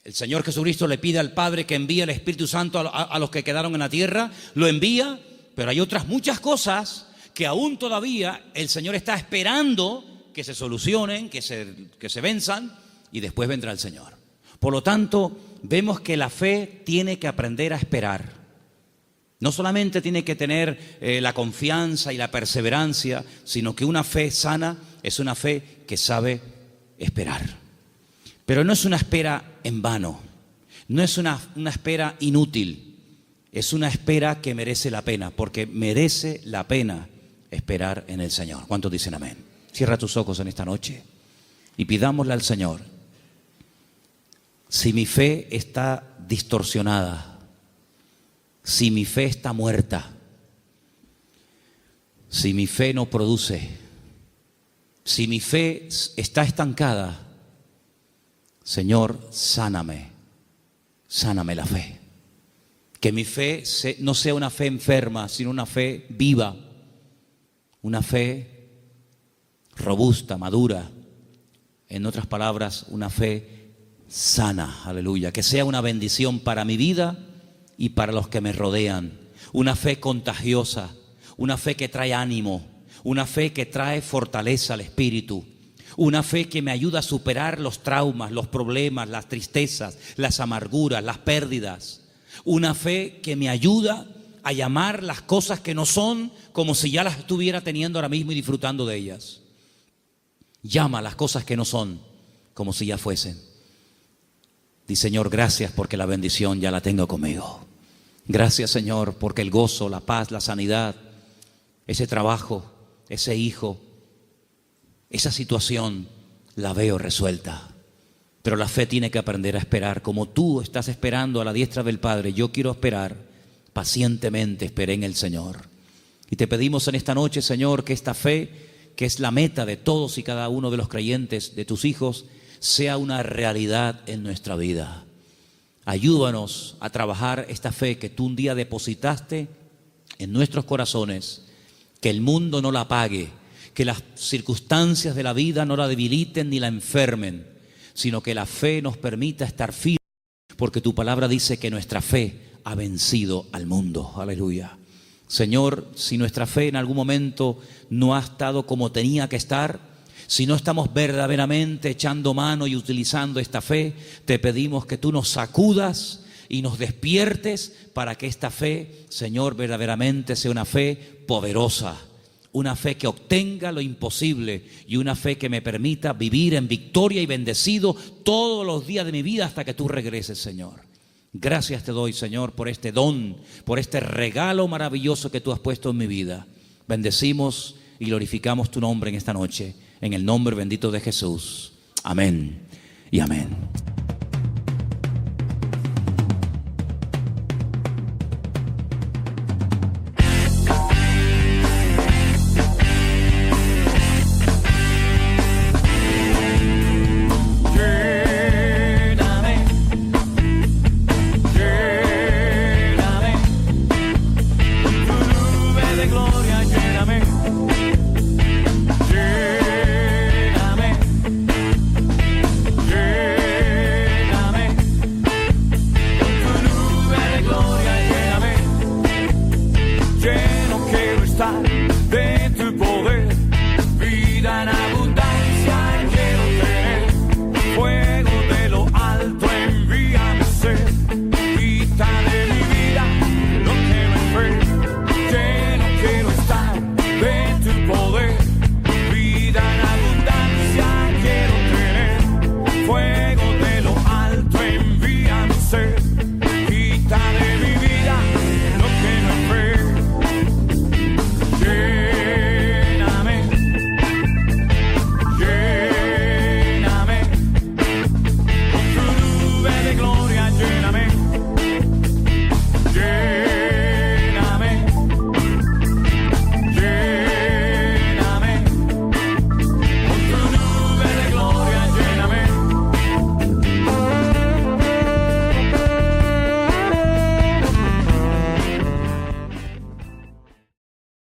el Señor Jesucristo le pide al Padre que envíe el Espíritu Santo a los que quedaron en la tierra, lo envía. Pero hay otras muchas cosas que aún todavía el Señor está esperando que se solucionen, que se venzan, y después vendrá el Señor. Por lo tanto, vemos que la fe tiene que aprender a esperar. No solamente tiene que tener la confianza y la perseverancia, sino que una fe sana es una fe que sabe esperar. Pero no es una espera en vano, no es una espera inútil. Es una espera que merece la pena, porque merece la pena esperar en el Señor. ¿Cuántos dicen amén? Cierra tus ojos en esta noche y pidámosle al Señor: si mi fe está distorsionada, si mi fe está muerta, si mi fe no produce, si mi fe está estancada, Señor, sáname la fe. Que mi fe no sea una fe enferma, sino una fe viva, una fe robusta, madura. En otras palabras, una fe sana, aleluya. Que sea una bendición para mi vida y para los que me rodean. Una fe contagiosa, una fe que trae ánimo, una fe que trae fortaleza al espíritu. Una fe que me ayuda a superar los traumas, los problemas, las tristezas, las amarguras, las pérdidas. Una fe que me ayuda a llamar las cosas que no son como si ya las estuviera teniendo ahora mismo y disfrutando de ellas. Llama las cosas que no son como si ya fuesen. Di, Señor, gracias porque la bendición ya la tengo conmigo. Gracias, Señor, porque el gozo, la paz, la sanidad, ese trabajo, ese hijo, esa situación la veo resuelta. Pero la fe tiene que aprender a esperar. Como tú estás esperando a la diestra del Padre, yo quiero esperar pacientemente, esperé en el Señor. Y te pedimos en esta noche, Señor, que esta fe, que es la meta de todos y cada uno de los creyentes, de tus hijos, sea una realidad en nuestra vida. Ayúdanos a trabajar esta fe que tú un día depositaste en nuestros corazones, que el mundo no la apague, que las circunstancias de la vida no la debiliten ni la enfermen, sino que la fe nos permita estar firmes, porque tu palabra dice que nuestra fe ha vencido al mundo. Aleluya. Señor, si nuestra fe en algún momento no ha estado como tenía que estar, si no estamos verdaderamente echando mano y utilizando esta fe, te pedimos que tú nos sacudas y nos despiertes para que esta fe, Señor, verdaderamente sea una fe poderosa, una fe que obtenga lo imposible y una fe que me permita vivir en victoria y bendecido todos los días de mi vida hasta que tú regreses, Señor. Gracias te doy, Señor, por este don, por este regalo maravilloso que tú has puesto en mi vida. Bendecimos y glorificamos tu nombre en esta noche, en el nombre bendito de Jesús. Amén y amén.